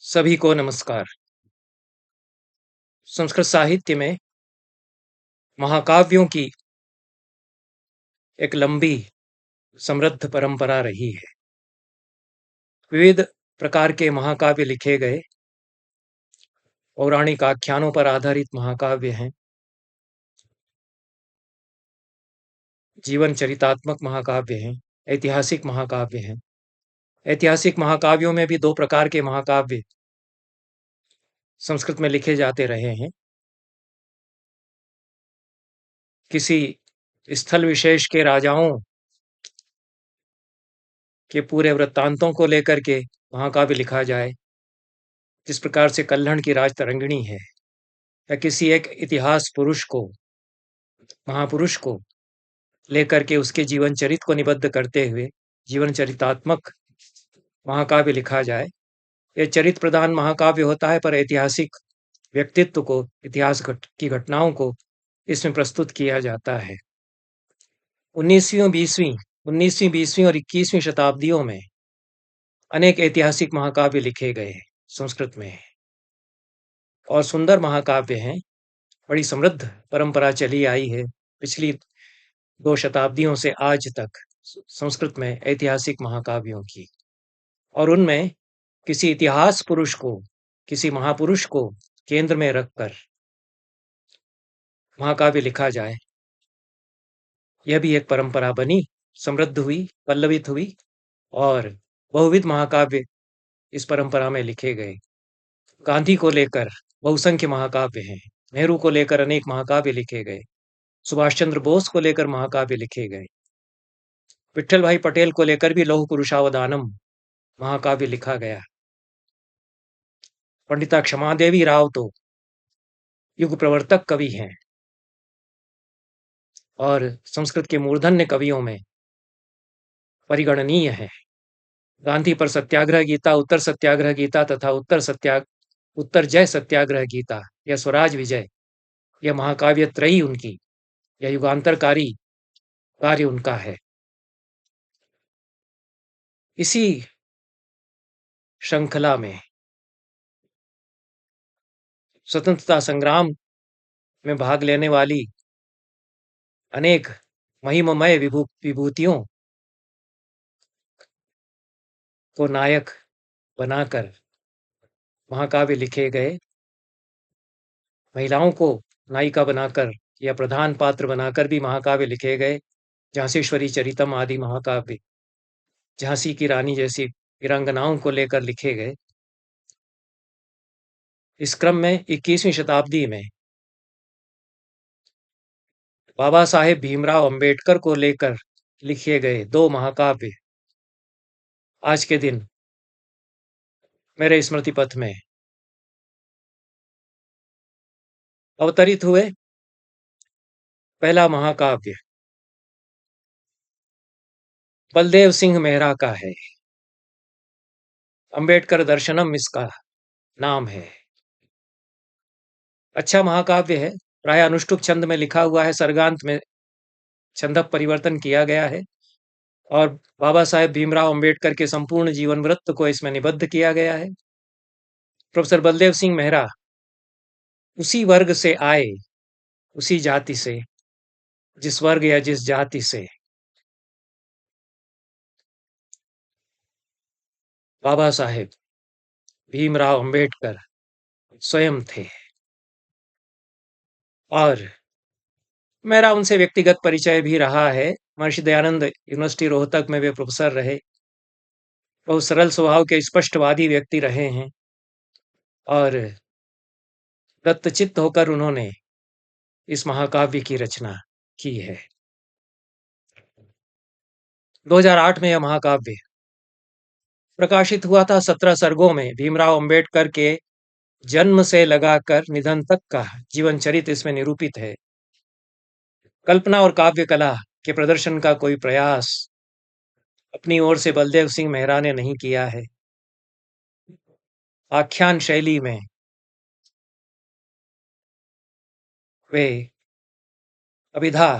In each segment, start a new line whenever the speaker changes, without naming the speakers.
सभी को नमस्कार। संस्कृत साहित्य में महाकाव्यों की एक लंबी समृद्ध परंपरा रही है। विविध प्रकार के महाकाव्य लिखे गए, पौराणिक आख्यानों पर आधारित महाकाव्य हैं, जीवन चरितात्मक महाकाव्य हैं, ऐतिहासिक महाकाव्य हैं। ऐतिहासिक महाकाव्यों में भी दो प्रकार के महाकाव्य संस्कृत में लिखे जाते रहे हैं। किसी स्थल विशेष के राजाओं के पूरे वृत्तांतों को लेकर के महाकाव्य लिखा जाए, जिस प्रकार से कल्हड़ की राजतरंगिणी है, या किसी एक इतिहास पुरुष को, महापुरुष को लेकर के उसके जीवन चरित को निबद्ध करते हुए जीवन चरितात्मक महाकाव्य लिखा जाए। यह चरित प्रधान महाकाव्य होता है, पर ऐतिहासिक व्यक्तित्व को, इतिहास की घटनाओं को इसमें प्रस्तुत किया जाता है। 19वीं 20वीं और 21वीं शताब्दियों में अनेक ऐतिहासिक महाकाव्य लिखे गए हैं संस्कृत में, और सुंदर महाकाव्य हैं। बड़ी समृद्ध परंपरा चली आई है पिछली 2 शताब्दियों से आज तक संस्कृत में ऐतिहासिक महाकाव्यों की। और उनमें किसी इतिहास पुरुष को, किसी महापुरुष को केंद्र में रखकर महाकाव्य लिखा जाए, यह भी एक परंपरा बनी, समृद्ध हुई, पल्लवित हुई, और बहुविध महाकाव्य इस परंपरा में लिखे गए। गांधी को लेकर बहुसंख्य महाकाव्य हैं, नेहरू को लेकर अनेक महाकाव्य लिखे गए, सुभाष चंद्र बोस को लेकर महाकाव्य लिखे गए, विट्ठल भाई पटेल को लेकर भी लौह पुरुषावदानम महाकाव्य लिखा गया। पंडिता क्षमा देवी राव तो युग प्रवर्तक कवि हैं, और संस्कृत के मूर्धन्य कवियों में परिगणनीय है। गांधी पर सत्याग्रह गीता, उत्तर सत्याग्रह गीता तथा उत्तर जय सत्याग्रह गीता, यह स्वराज विजय, यह महाकाव्य त्रयी उनकी, यह युगांतरकारी कार्य उनका है। इसी श्रृंखला में स्वतंत्रता संग्राम में भाग लेने वाली अनेक महिममय विभूतियों को नायक बनाकर महाकाव्य लिखे गए। महिलाओं को नायिका बनाकर या प्रधान पात्र बनाकर भी महाकाव्य लिखे गए। झांसीश्वरी चरितम आदि महाकाव्य झांसी की रानी जैसी वीरांगनाओं को लेकर लिखे गए। इस क्रम में 21वीं शताब्दी में बाबा साहेब भीमराव अंबेडकर को लेकर लिखे गए 2 महाकाव्य आज के दिन मेरे स्मृति पथ में अवतरित हुए। पहला महाकाव्य बलदेव सिंह मेहरा का है, अंबेडकर दर्शनम इसका नाम है। अच्छा महाकाव्य है, प्राय अनुष्टुप छंद में लिखा हुआ है, सर्गांत में छंद परिवर्तन किया गया है, और बाबा साहेब भीमराव अंबेडकर के संपूर्ण जीवन वृत्त को इसमें निबद्ध किया गया है। प्रोफेसर बलदेव सिंह मेहरा उसी वर्ग से आए, उसी जाति से, जिस वर्ग या जिस जाति से बाबा साहेब भीमराव अंबेडकर स्वयं थे, और मेरा उनसे व्यक्तिगत परिचय भी रहा है। महर्षि दयानंद यूनिवर्सिटी रोहतक में वे प्रोफेसर रहे। बहुत सरल स्वभाव के स्पष्टवादी व्यक्ति रहे हैं, और दत्तचित्त होकर उन्होंने इस महाकाव्य की रचना की है। 2008 में यह महाकाव्य प्रकाशित हुआ था। 17 सर्गों में भीमराव अंबेडकर के जन्म से लगाकर निधन तक का जीवन चरित इसमें निरूपित है। कल्पना और काव्य कला के प्रदर्शन का कोई प्रयास अपनी ओर से बलदेव सिंह मेहरा ने नहीं किया है। आख्यान शैली में वे अभिधा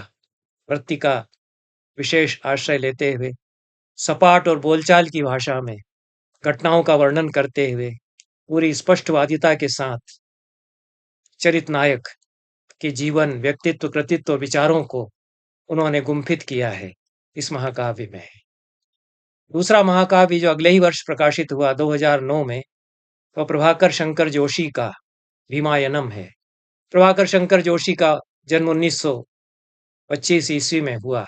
वृत्ति का विशेष आश्रय लेते हुए सपाट और बोलचाल की भाषा में घटनाओं का वर्णन करते हुए पूरी स्पष्टवादिता के साथ चरित नायक के जीवन, व्यक्तित्व, कृतित्व, विचारों को उन्होंने गुंफित किया है इस महाकाव्य में। दूसरा महाकाव्य जो अगले ही वर्ष प्रकाशित हुआ 2009 में, वह प्रभाकर शंकर जोशी का भीमायनम है। प्रभाकर शंकर जोशी का जन्म 1925 ईस्वी में हुआ।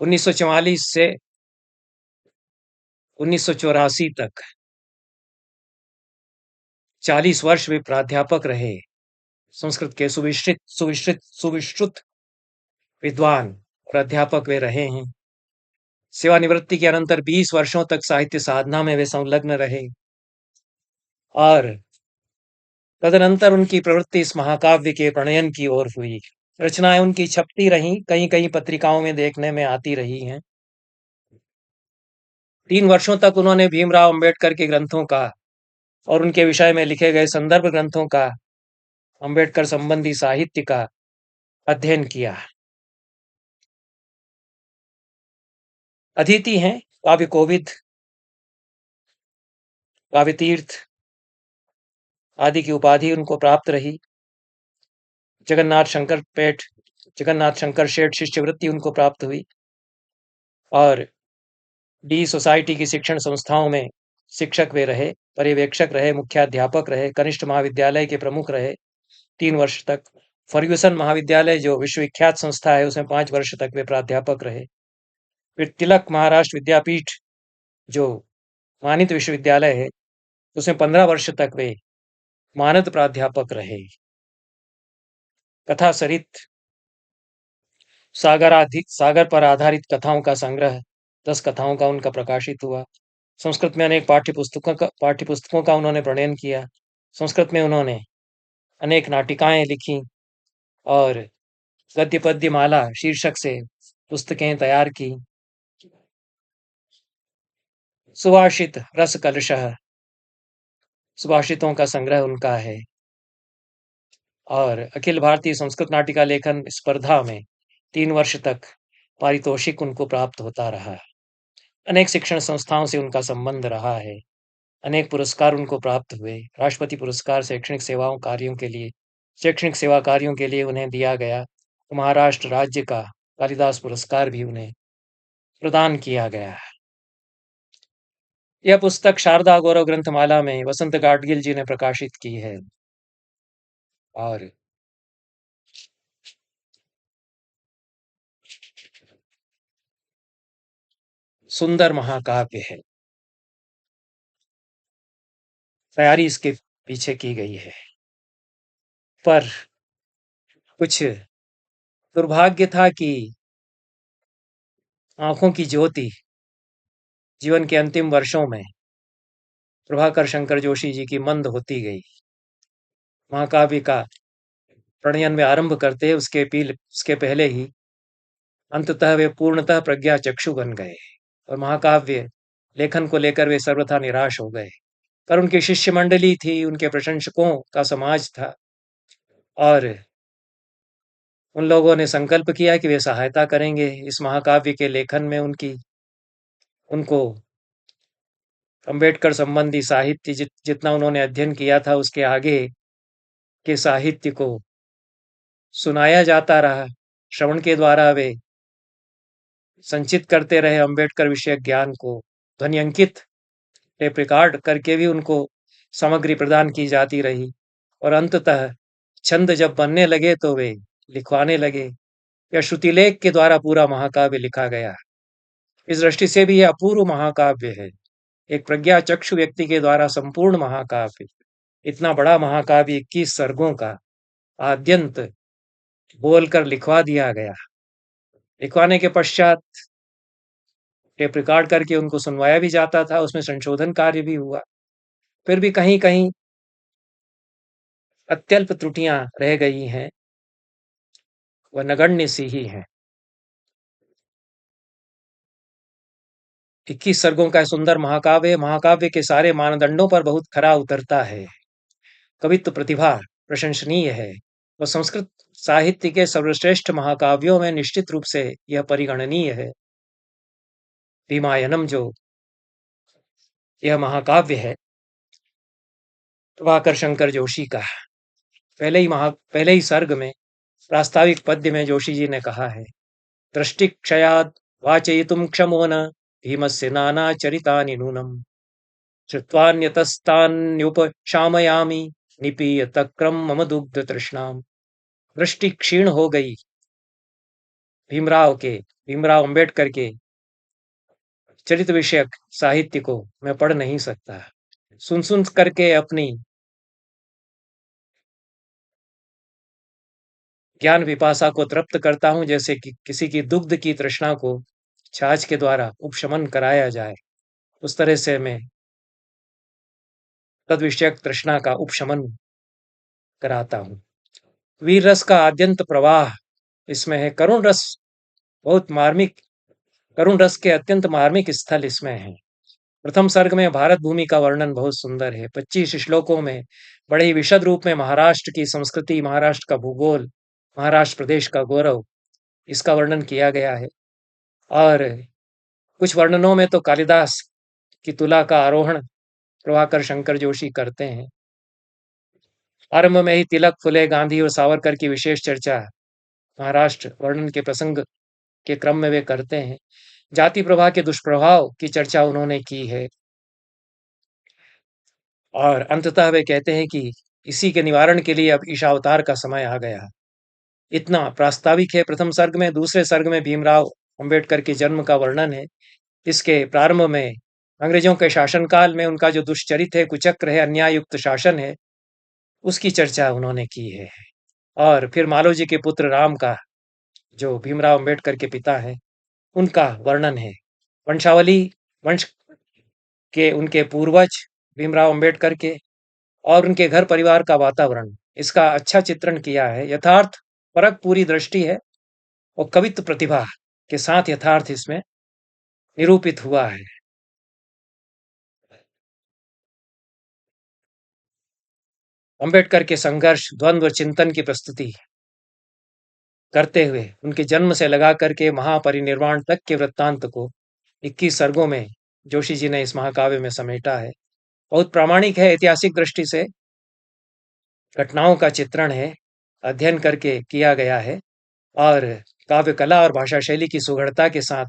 1944 से 1984 तक 40 वर्ष वे प्राध्यापक रहे। संस्कृत के सुविश्रुत विद्वान और अध्यापक वे रहे हैं। सेवानिवृत्ति के अनंतर 20 वर्षों तक साहित्य साधना में वे संलग्न रहे और तदनंतर उनकी प्रवृत्ति इस महाकाव्य के प्रणयन की ओर हुई। रचनाएं उनकी छपती रहीं, कहीं कहीं पत्रिकाओं में देखने में आती रही हैं। 3 वर्षों तक उन्होंने भीमराव अंबेडकर के ग्रंथों का और उनके विषय में लिखे गए संदर्भ ग्रंथों का, अंबेडकर संबंधी साहित्य का अध्ययन किया। अदिति हैं, काव्य कोविद, काव्य तीर्थ आदि की उपाधि उनको प्राप्त रही। जगन्नाथ शंकर शेठ शिष्यवृत्ति उनको प्राप्त हुई और डी सोसाइटी की शिक्षण संस्थाओं में शिक्षक वे रहे, पर्यवेक्षक रहे, मुख्याध्यापक रहे, कनिष्ठ महाविद्यालय के प्रमुख रहे 3 वर्ष तक। फर्ग्यूसन महाविद्यालय जो विश्वविख्यात संस्था है, उसमें 5 वर्ष तक वे प्राध्यापक रहे। फिर तिलक महाराष्ट्र विद्यापीठ जो मानित विश्वविद्यालय है, उसमें 15 वर्ष तक वे मानद प्राध्यापक रहे। कथा सरित सागर पर आधारित कथाओं का संग्रह 10 कथाओं का उनका प्रकाशित हुआ। संस्कृत में अनेक पाठ्यपुस्तकों का उन्होंने प्रणयन किया। संस्कृत में उन्होंने अनेक नाटिकाएं लिखी और गद्य पद्य माला शीर्षक से पुस्तकें तैयार की। सुभाषित रस कलशः सुभाषितों का संग्रह उनका है और अखिल भारतीय संस्कृत नाटिका लेखन स्पर्धा में 3 वर्ष तक पारितोषिक उनको प्राप्त होता रहा। अनेक शिक्षण संस्थाओं से उनका संबंध रहा है। अनेक पुरस्कार उनको प्राप्त हुए। राष्ट्रपति पुरस्कार शैक्षणिक सेवा कार्यों के लिए उन्हें दिया गया। महाराष्ट्र राज्य का कालिदास पुरस्कार भी उन्हें प्रदान किया गया। यह पुस्तक शारदा गौरव ग्रंथमाला में वसंत गाडगिल जी ने प्रकाशित की है और सुंदर महाकाव्य है। तैयारी इसके पीछे की गई है, पर कुछ दुर्भाग्य था कि आंखों की ज्योति जीवन के अंतिम वर्षों में प्रभाकर शंकर जोशी जी की मंद होती गई। महाकाव्य का प्रणयन में आरंभ करते उसके पहले ही अंततः वे पूर्णतः प्रज्ञा चक्षु बन गए और महाकाव्य लेखन को लेकर वे सर्वथा निराश हो गए। पर उनकी शिष्य मंडली थी, उनके प्रशंसकों का समाज था और उन लोगों ने संकल्प किया कि वे सहायता करेंगे इस महाकाव्य के लेखन में। उनको अंबेडकर संबंधी साहित्य जितना उन्होंने अध्ययन किया था उसके आगे के साहित्य को सुनाया जाता रहा। श्रवण के द्वारा वे संचित करते रहे अंबेडकर विषयक ज्ञान को। ध्वनियांकित टेप रिकॉर्ड करके भी उनको सामग्री प्रदान की जाती रही और अंततः छंद जब बनने लगे तो वे लिखवाने लगे। या श्रुतिलेख के द्वारा पूरा महाकाव्य लिखा गया। इस दृष्टि से भी यह अपूर्व महाकाव्य है। एक प्रज्ञा चक्षु व्यक्ति के द्वारा संपूर्ण महाकाव्य, इतना बड़ा महाकाव्य 21 सर्गों का आद्यंत बोलकर लिखवा दिया गया। लिखवाने के पश्चात टेप रिकॉर्ड करके उनको सुनवाया भी जाता था, उसमें संशोधन कार्य भी हुआ। फिर भी कहीं कहीं अत्यल्प त्रुटियां रह गई हैं, वह नगण्य सी ही हैं। 21 सर्गों का सुंदर महाकाव्य के सारे मानदंडों पर बहुत खरा उतरता है। कवित्व प्रतिभा प्रशंसनीय है और संस्कृत साहित्य के सर्वश्रेष्ठ महाकाव्यों में निश्चित रूप से यह परिगणनीय है। भीमायनम जो यह महाकाव्य है, प्रभाकर शंकर जोशी का, पहले ही सर्ग में प्रास्ताविक पद्य में जोशी जी ने कहा है, दृष्टिक्षयात् वाचयितुं क्षमो न भीमस्य नानाचरितानि नूनम् श्रुत्वान्यतस्तान्युपशामयामि निपीय तक्रम मम दुग्ध तृष्णाम। दृष्टि क्षीण हो गई भीमराव अंबेडकर के चरित्र विषयक साहित्य को मैं पढ़ नहीं सकता। सुन सुन करके अपनी ज्ञान विपाशा को तृप्त करता हूं, जैसे कि किसी की दुग्ध की तृष्णा को छाछ के द्वारा उपशमन कराया जाए, उस तरह से मैं तद विषयक तृष्णा का उपशमन कराता हूं। वीर रस का आद्यंत प्रवाह इसमें है। बहुत मार्मिक करुण रस के अत्यंत मार्मिक स्थल इसमें है। प्रथम सर्ग में भारत भूमि का वर्णन बहुत सुंदर है। 25 श्लोकों में बड़े ही विशद रूप में महाराष्ट्र की संस्कृति, महाराष्ट्र का भूगोल, महाराष्ट्र प्रदेश का गौरव, इसका वर्णन किया गया है। और कुछ वर्णनों में तो कालिदास की तुला का आरोहण प्रभाकर शंकर जोशी करते हैं। आरंभ में ही तिलक, फुले, गांधी और सावरकर की विशेष चर्चा महाराष्ट्र वर्णन के प्रसंग के क्रम में वे करते हैं। जाति प्रभा के दुष्प्रभाव की चर्चा उन्होंने की है और अंततः वे कहते हैं कि इसी के निवारण के लिए अब ईशावतार का समय आ गया। इतना प्रास्ताविक है प्रथम सर्ग में। दूसरे सर्ग में भीमराव अंबेडकर के जन्म का वर्णन है। इसके प्रारंभ में अंग्रेजों के शासनकाल में उनका जो दुष्चरित है, कुचक्र है, अन्यायुक्त शासन है, उसकी चर्चा उन्होंने की है। और फिर मालोजी के पुत्र राम का, जो भीमराव अंबेडकर के पिता हैं, उनका वर्णन है। वंशावली, वंश के उनके पूर्वज भीमराव अंबेडकर के और उनके घर परिवार का वातावरण, इसका अच्छा चित्रण किया है। यथार्थ परक पूरी दृष्टि है और कवित्व प्रतिभा के साथ यथार्थ इसमें निरूपित हुआ है। अंबेडकर के संघर्ष, द्वंद्व, चिंतन की प्रस्तुति करते हुए उनके जन्म से लगा करके महापरिनिर्वाण तक के वृत्तांत को 21 सर्गों में जोशी जी ने इस महाकाव्य में समेटा है। बहुत प्रामाणिक है, ऐतिहासिक दृष्टि से घटनाओं का चित्रण है, अध्ययन करके किया गया है और काव्य कला और भाषा शैली की सुगढ़ता के साथ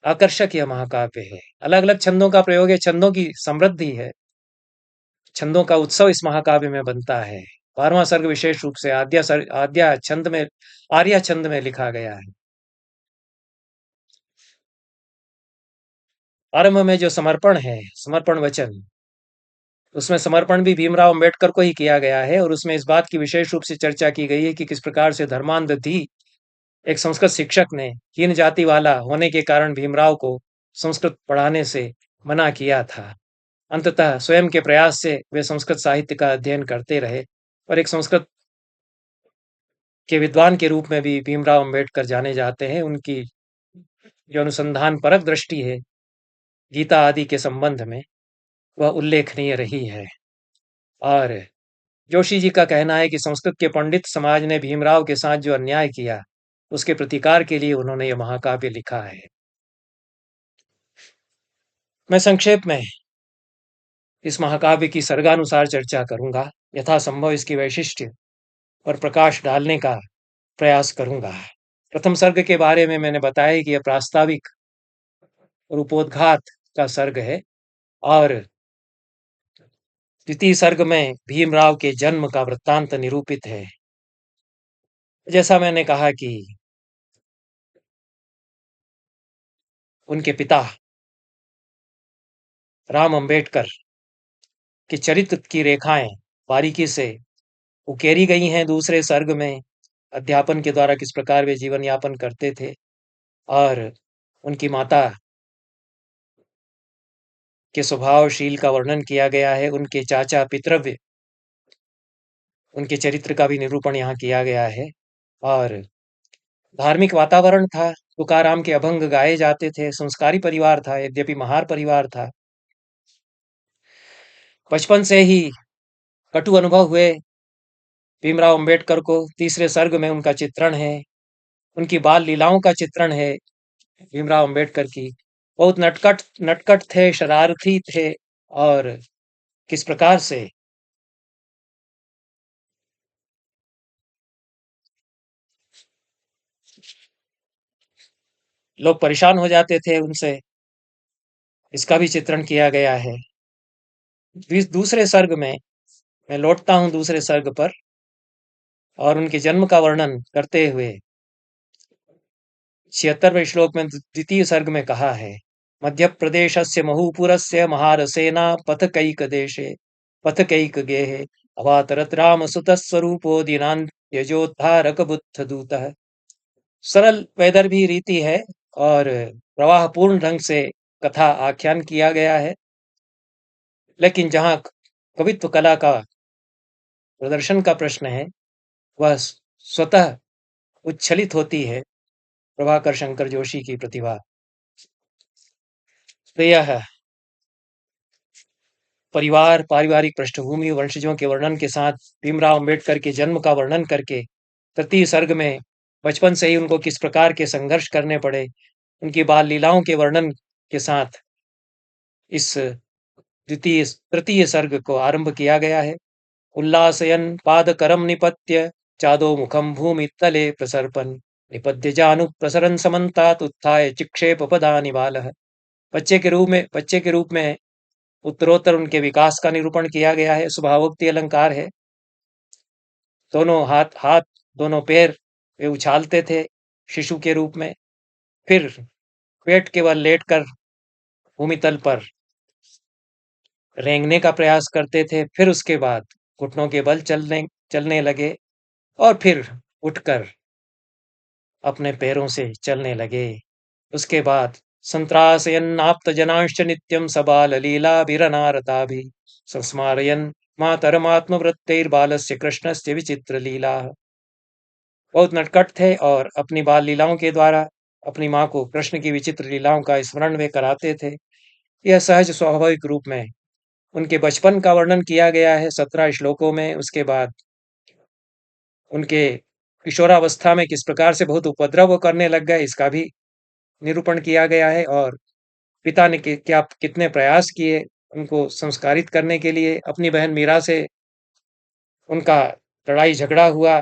आकर्षक यह महाकाव्य है। अलग अलग छंदों का प्रयोग है, छंदों की समृद्धि है, छंदों का उत्सव इस महाकाव्य में बनता है। 12वां सर्ग विशेष रूप से आर्या छंद में लिखा गया है। आरंभ में जो समर्पण है, समर्पण वचन, उसमें समर्पण भी भीमराव अंबेडकर को ही किया गया है और उसमें इस बात की विशेष रूप से चर्चा की गई है कि किस प्रकार से धर्मांध धी एक संस्कृत शिक्षक ने हीन जाति वाला होने के कारण भीमराव को संस्कृत पढ़ाने से मना किया था। अंततः स्वयं के प्रयास से वे संस्कृत साहित्य का अध्ययन करते रहे और एक संस्कृत के विद्वान के रूप में भी भीमराव अंबेडकर जाने जाते हैं। उनकी जो अनुसंधान परक दृष्टि है गीता आदि के संबंध में, वह उल्लेखनीय रही है। और जोशी जी का कहना है कि संस्कृत के पंडित समाज ने भीमराव के साथ जो अन्याय किया, उसके प्रतिकार के लिए उन्होंने यह महाकाव्य लिखा है। मैं संक्षेप में इस महाकाव्य की सर्गानुसार चर्चा करूंगा, यथासंभव इसकी वैशिष्ट्य और प्रकाश डालने का प्रयास करूंगा। प्रथम सर्ग के बारे में मैंने बताया कि यह प्रास्ताविक और उपोद्घात का सर्ग है और द्वितीय सर्ग में भीमराव के जन्म का वृत्तांत निरूपित है। जैसा मैंने कहा कि उनके पिता राम अंबेडकर के चरित्र की रेखाएं बारीकी से उकेरी गई हैं। दूसरे सर्ग में अध्यापन के द्वारा किस प्रकार वे जीवन यापन करते थे और उनकी माता के स्वभावशील का वर्णन किया गया है। उनके चाचा पितृव्य, उनके चरित्र का भी निरूपण यहाँ किया गया है। और धार्मिक वातावरण था, तुकाराम के अभंग गाए जाते थे, संस्कारी परिवार था, यद्यपि महार परिवार था। बचपन से ही कटु अनुभव हुए भीमराव अंबेडकर को। तीसरे सर्ग में उनका चित्रण है, उनकी बाल लीलाओं का चित्रण है भीमराव अंबेडकर की। बहुत नटखट नटखट थे, शरारती थे, और किस प्रकार से लोग परेशान हो जाते थे उनसे, इसका भी चित्रण किया गया है। दूसरे सर्ग में मैं लौटता हूँ दूसरे सर्ग पर, और उनके जन्म का वर्णन करते हुए 76वें श्लोक में द्वितीय सर्ग में कहा है, मध्य प्रदेशस्य महूपुरस्य महारसेना पथकैकदेशे पथकैकगेहे अवातरत राम सुतस्वरूपो दीनान्त्यजोद्धारक बुद्धदूतः। सरल वैदर्भी रीति है और प्रवाहपूर्ण ढंग से कथा आख्यान किया गया है, लेकिन जहां कवित्व कला का प्रदर्शन का प्रश्न है, वह स्वतः उच्छलित होती है प्रभाकर शंकर जोशी की प्रतिभा। तो यह परिवार, पारिवारिक पृष्ठभूमि, वंशजों के वर्णन के साथ भीमराव अंबेडकर के जन्म का वर्णन करके तृतीय सर्ग में बचपन से ही उनको किस प्रकार के संघर्ष करने पड़े, उनकी बाल लीलाओं के वर्णन के साथ इस तृतीय सर्ग को आरंभ किया गया है। उल्लासयन पादकरम निपत्य चादो मुखम भूमि तले प्रसर्पन निपद्य जानु प्रसरन समन्तात उत्थाय चिक्षेप पदानि बालः। बच्चे के रूप में उत्तरोत्तर उनके विकास का निरूपण किया गया है। स्वभावोक्ति अलंकार है। दोनों हाथ दोनों पैर वे उछालते थे शिशु के रूप में, फिर पेट के बल लेटकर भूमितल पर रेंगने का प्रयास करते थे, फिर उसके बाद घुटनों के बल चलने लगे, और फिर उठकर अपने पैरों से चलने लगे। उसके बाद संत्रासयन्नाप्त जनांश्च नित्यं सबाल लीला विरनारताभि संस्मारयन् मातरमात्मवृत्तैर्बालस्य कृष्णस्य विचित्र लीला। बहुत नटखट थे और अपनी बाल लीलाओं के द्वारा अपनी माँ को कृष्ण की विचित्र लीलाओं का स्मरण वे कराते थे। यह सहज स्वाभाविक रूप में उनके बचपन का वर्णन किया गया है 17 श्लोकों में। उसके बाद उनके किशोरावस्था में किस प्रकार से बहुत उपद्रव करने लग गए, इसका भी निरूपण किया गया है, और पिता ने क्या कितने प्रयास किए उनको संस्कारित करने के लिए। अपनी बहन मीरा से उनका लड़ाई झगड़ा हुआ,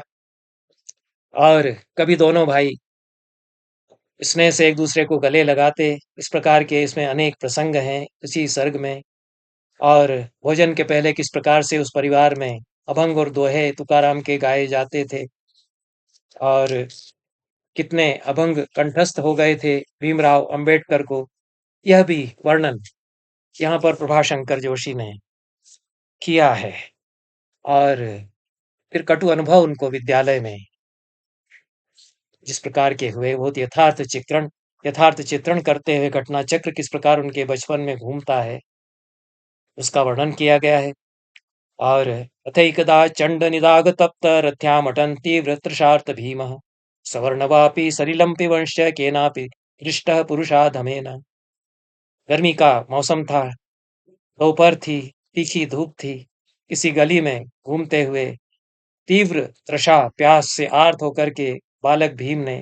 और कभी दोनों भाई स्नेह से एक दूसरे को गले लगाते। इस प्रकार के इसमें अनेक प्रसंग हैं इसी सर्ग में। और भोजन के पहले किस प्रकार से उस परिवार में अभंग और दोहे तुकाराम के गाए जाते थे, और कितने अभंग कंठस्थ हो गए थे भीमराव अंबेडकर को, यह भी वर्णन यहाँ पर प्रभाशंकर जोशी ने किया है। और फिर कटु अनुभव उनको विद्यालय में जिस प्रकार के हुए, बहुत यथार्थ चित्रण करते हुए घटना चक्र किस प्रकार उनके बचपन में घूमता है, उसका वर्णन किया गया है। और अथैकदा चंड निदाग तप्त रथ्यामटन्ति वृत्रशार्थ भीमः सवर्णवापि सलिलं पिबंश्च केनापि दृष्टः पुरुषाधमेन। गर्मी का मौसम था, दोपहर थी, तीखी धूप थी। किसी गली में घूमते हुए तीव्र तृषा प्यास से आर्त होकर के बालक भीम ने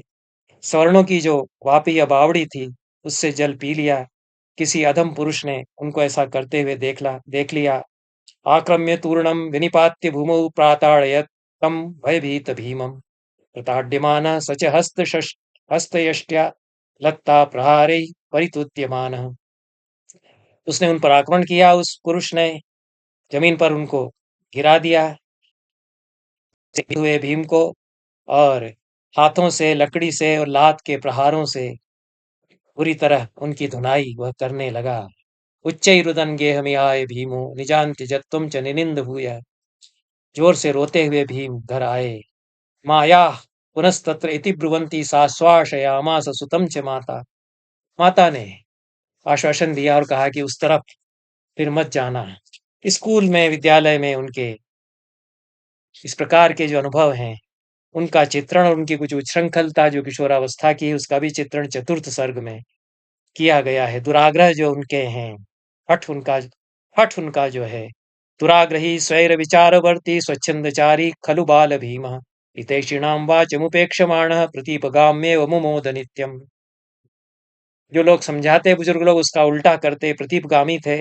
स्वर्णों की जो वापी या बावड़ी थी उससे जल पी लिया। किसी अधम पुरुष ने उनको ऐसा करते हुए देख लिया। आक्रम्य तूर्णम विनिपात्य भूमौ प्राताड़यत् तं भयभीत भीमं प्रताड्यमानः स च हस्तयष्ट्या लत्ता प्रहारैः परितुत्यमानः। उसने उन पर आक्रमण किया। उस पुरुष ने जमीन पर उनको गिरा दिया हुए भीम को, और हाथों से, लकड़ी से और लात के प्रहारों से बुरी तरह उनकी धुनाई वह करने लगा। उच्चैरुदन गेहमियाय भीमो निजान्ति जत्तुम च निनिंद भूय। जोर से रोते हुए भीम घर आए। माया पुनस्तत्र इति ब्रुवंती सा श्वासयामास सुतम च माता। माता ने आश्वासन दिया और कहा कि उस तरफ फिर मत जाना। स्कूल में, विद्यालय में उनके इस प्रकार के जो अनुभव हैं, उनका चित्रण और उनकी कुछ उच्छृंखलता जो किशोरावस्था की है, उसका भी चित्रण चतुर्थ सर्ग में किया गया है। दुराग्रह जो उनके हैं, हठ उनका जो है, दुराग्रही स्वैर विचारवर्ती स्वच्छंदचारी खलु बाल भीमः हितैषिणां वाचमुपेक्षमाणः प्रतीपगाम्येव मुमोद नित्यम्। जो लोग समझाते बुजुर्ग लोग उसका उल्टा करते, प्रतीपगामी थे,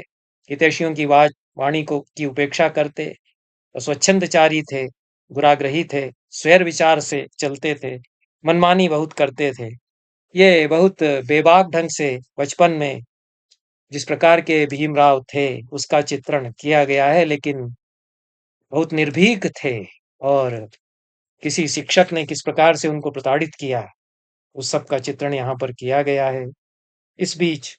हितैषियों की वाणी को की उपेक्षा करते, और स्वच्छंदचारी थे, दुराग्रही थे, स्वैर विचार से चलते थे, मनमानी बहुत करते थे। ये बहुत बेबाक ढंग से बचपन में जिस प्रकार के भीमराव थे उसका चित्रण किया गया है, लेकिन बहुत निर्भीक थे, और किसी शिक्षक ने किस प्रकार से उनको प्रताड़ित किया उस सब का चित्रण यहाँ पर किया गया है। इस बीच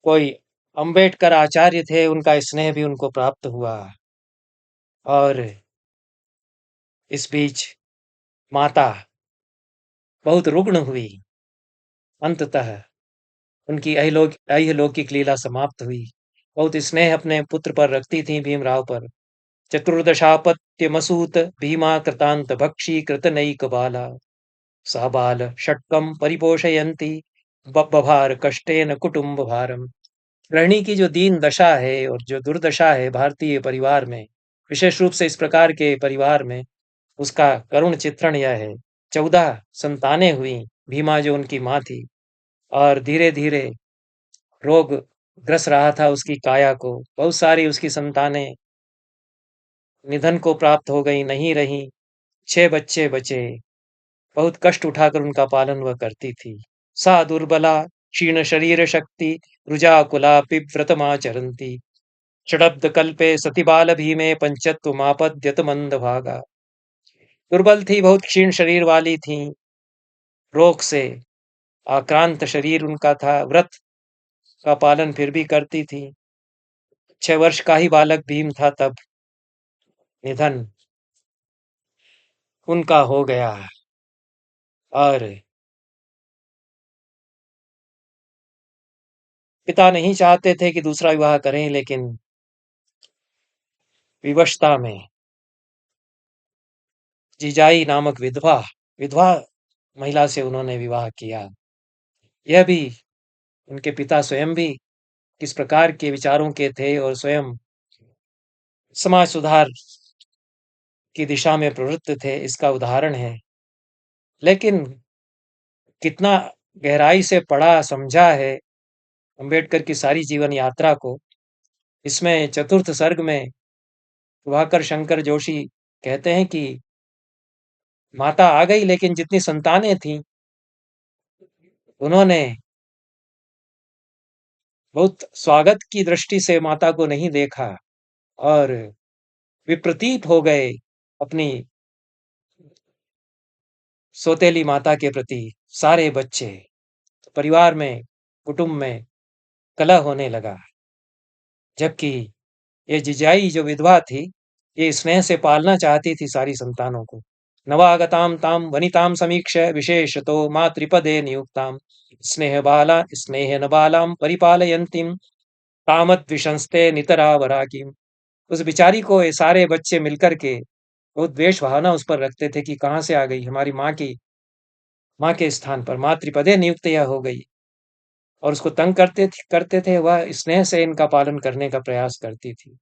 कोई अंबेडकर आचार्य थे, उनका स्नेह भी उनको प्राप्त हुआ, और इस बीच माता बहुत रुग्ण हुई। अंततः उनकी अहिलौकिक लीला समाप्त हुई। बहुत स्नेह अपने पुत्र पर रखती थी भीमराव पर। चतुर्दशापत्यमसूत भीमा कृतांत भक्षी कृतनैक बाला सा बाल षट्कम परिपोषयन्ती बभार कष्टेन कुटुंब भारम। गृहिणी की जो दीन दशा है और जो दुर्दशा है भारतीय परिवार में, विशेष रूप से इस प्रकार के परिवार में, उसका करुण चित्रण यह है। 14 संतानें हुई, भीमा जो उनकी माँ थी, और धीरे धीरे रोग ग्रस रहा था उसकी काया को। बहुत सारी उसकी संतानें निधन को प्राप्त हो गई, नहीं रही। 6 बच्चे बचे। बहुत कष्ट उठाकर उनका पालन वह करती थी। सा दुर्बला क्षीण शरीर शक्ति रुजा कुला व्रतमाचरन्ती षडब्द कल्पे सति बाल भीमे पंचत्व मापद्यत मंद भागा। दुर्बल थी, बहुत क्षीण शरीर वाली थी, रोग से आक्रांत शरीर उनका था, व्रत का पालन फिर भी करती थी। 6 वर्ष का ही बालक भीम था तब निधन उनका हो गया। और पिता नहीं चाहते थे कि दूसरा विवाह करें, लेकिन विवशता में जिजाई नामक विधवा विधवा महिला से उन्होंने विवाह किया। यह भी उनके पिता स्वयं भी किस प्रकार के विचारों के थे और स्वयं समाज सुधार की दिशा में प्रवृत्त थे, इसका उदाहरण है। लेकिन कितना गहराई से पढ़ा समझा है अंबेडकर की सारी जीवन यात्रा को, इसमें चतुर्थ सर्ग में प्रभाकर शंकर जोशी कहते हैं कि माता आ गई, लेकिन जितनी संतानें थीं उन्होंने बहुत स्वागत की दृष्टि से माता को नहीं देखा, और विप्रतीप हो गए अपनी सौतेली माता के प्रति सारे बच्चे। तो परिवार में, कुटुंब में कलह होने लगा। जबकि ये जिजाई जो विधवा थी, ये स्नेह से पालना चाहती थी सारी संतानों को। नवागताम ताम वनिताम समीक्ष विशेषतो मातृपदे नियुक्ताम स्नेह बाला स्नेह न बालाम परिपालयंतीम तामद्विशंस्ते नितरा वराकीम। उस बिचारी को ये सारे बच्चे मिलकर के बहुत द्वेष भावना उस पर रखते थे कि कहाँ से आ गई, हमारी माँ के स्थान पर मातृपदे नियुक्त यह हो गई, और उसको तंग करते थे। वह स्नेह से इनका पालन करने का प्रयास करती थी।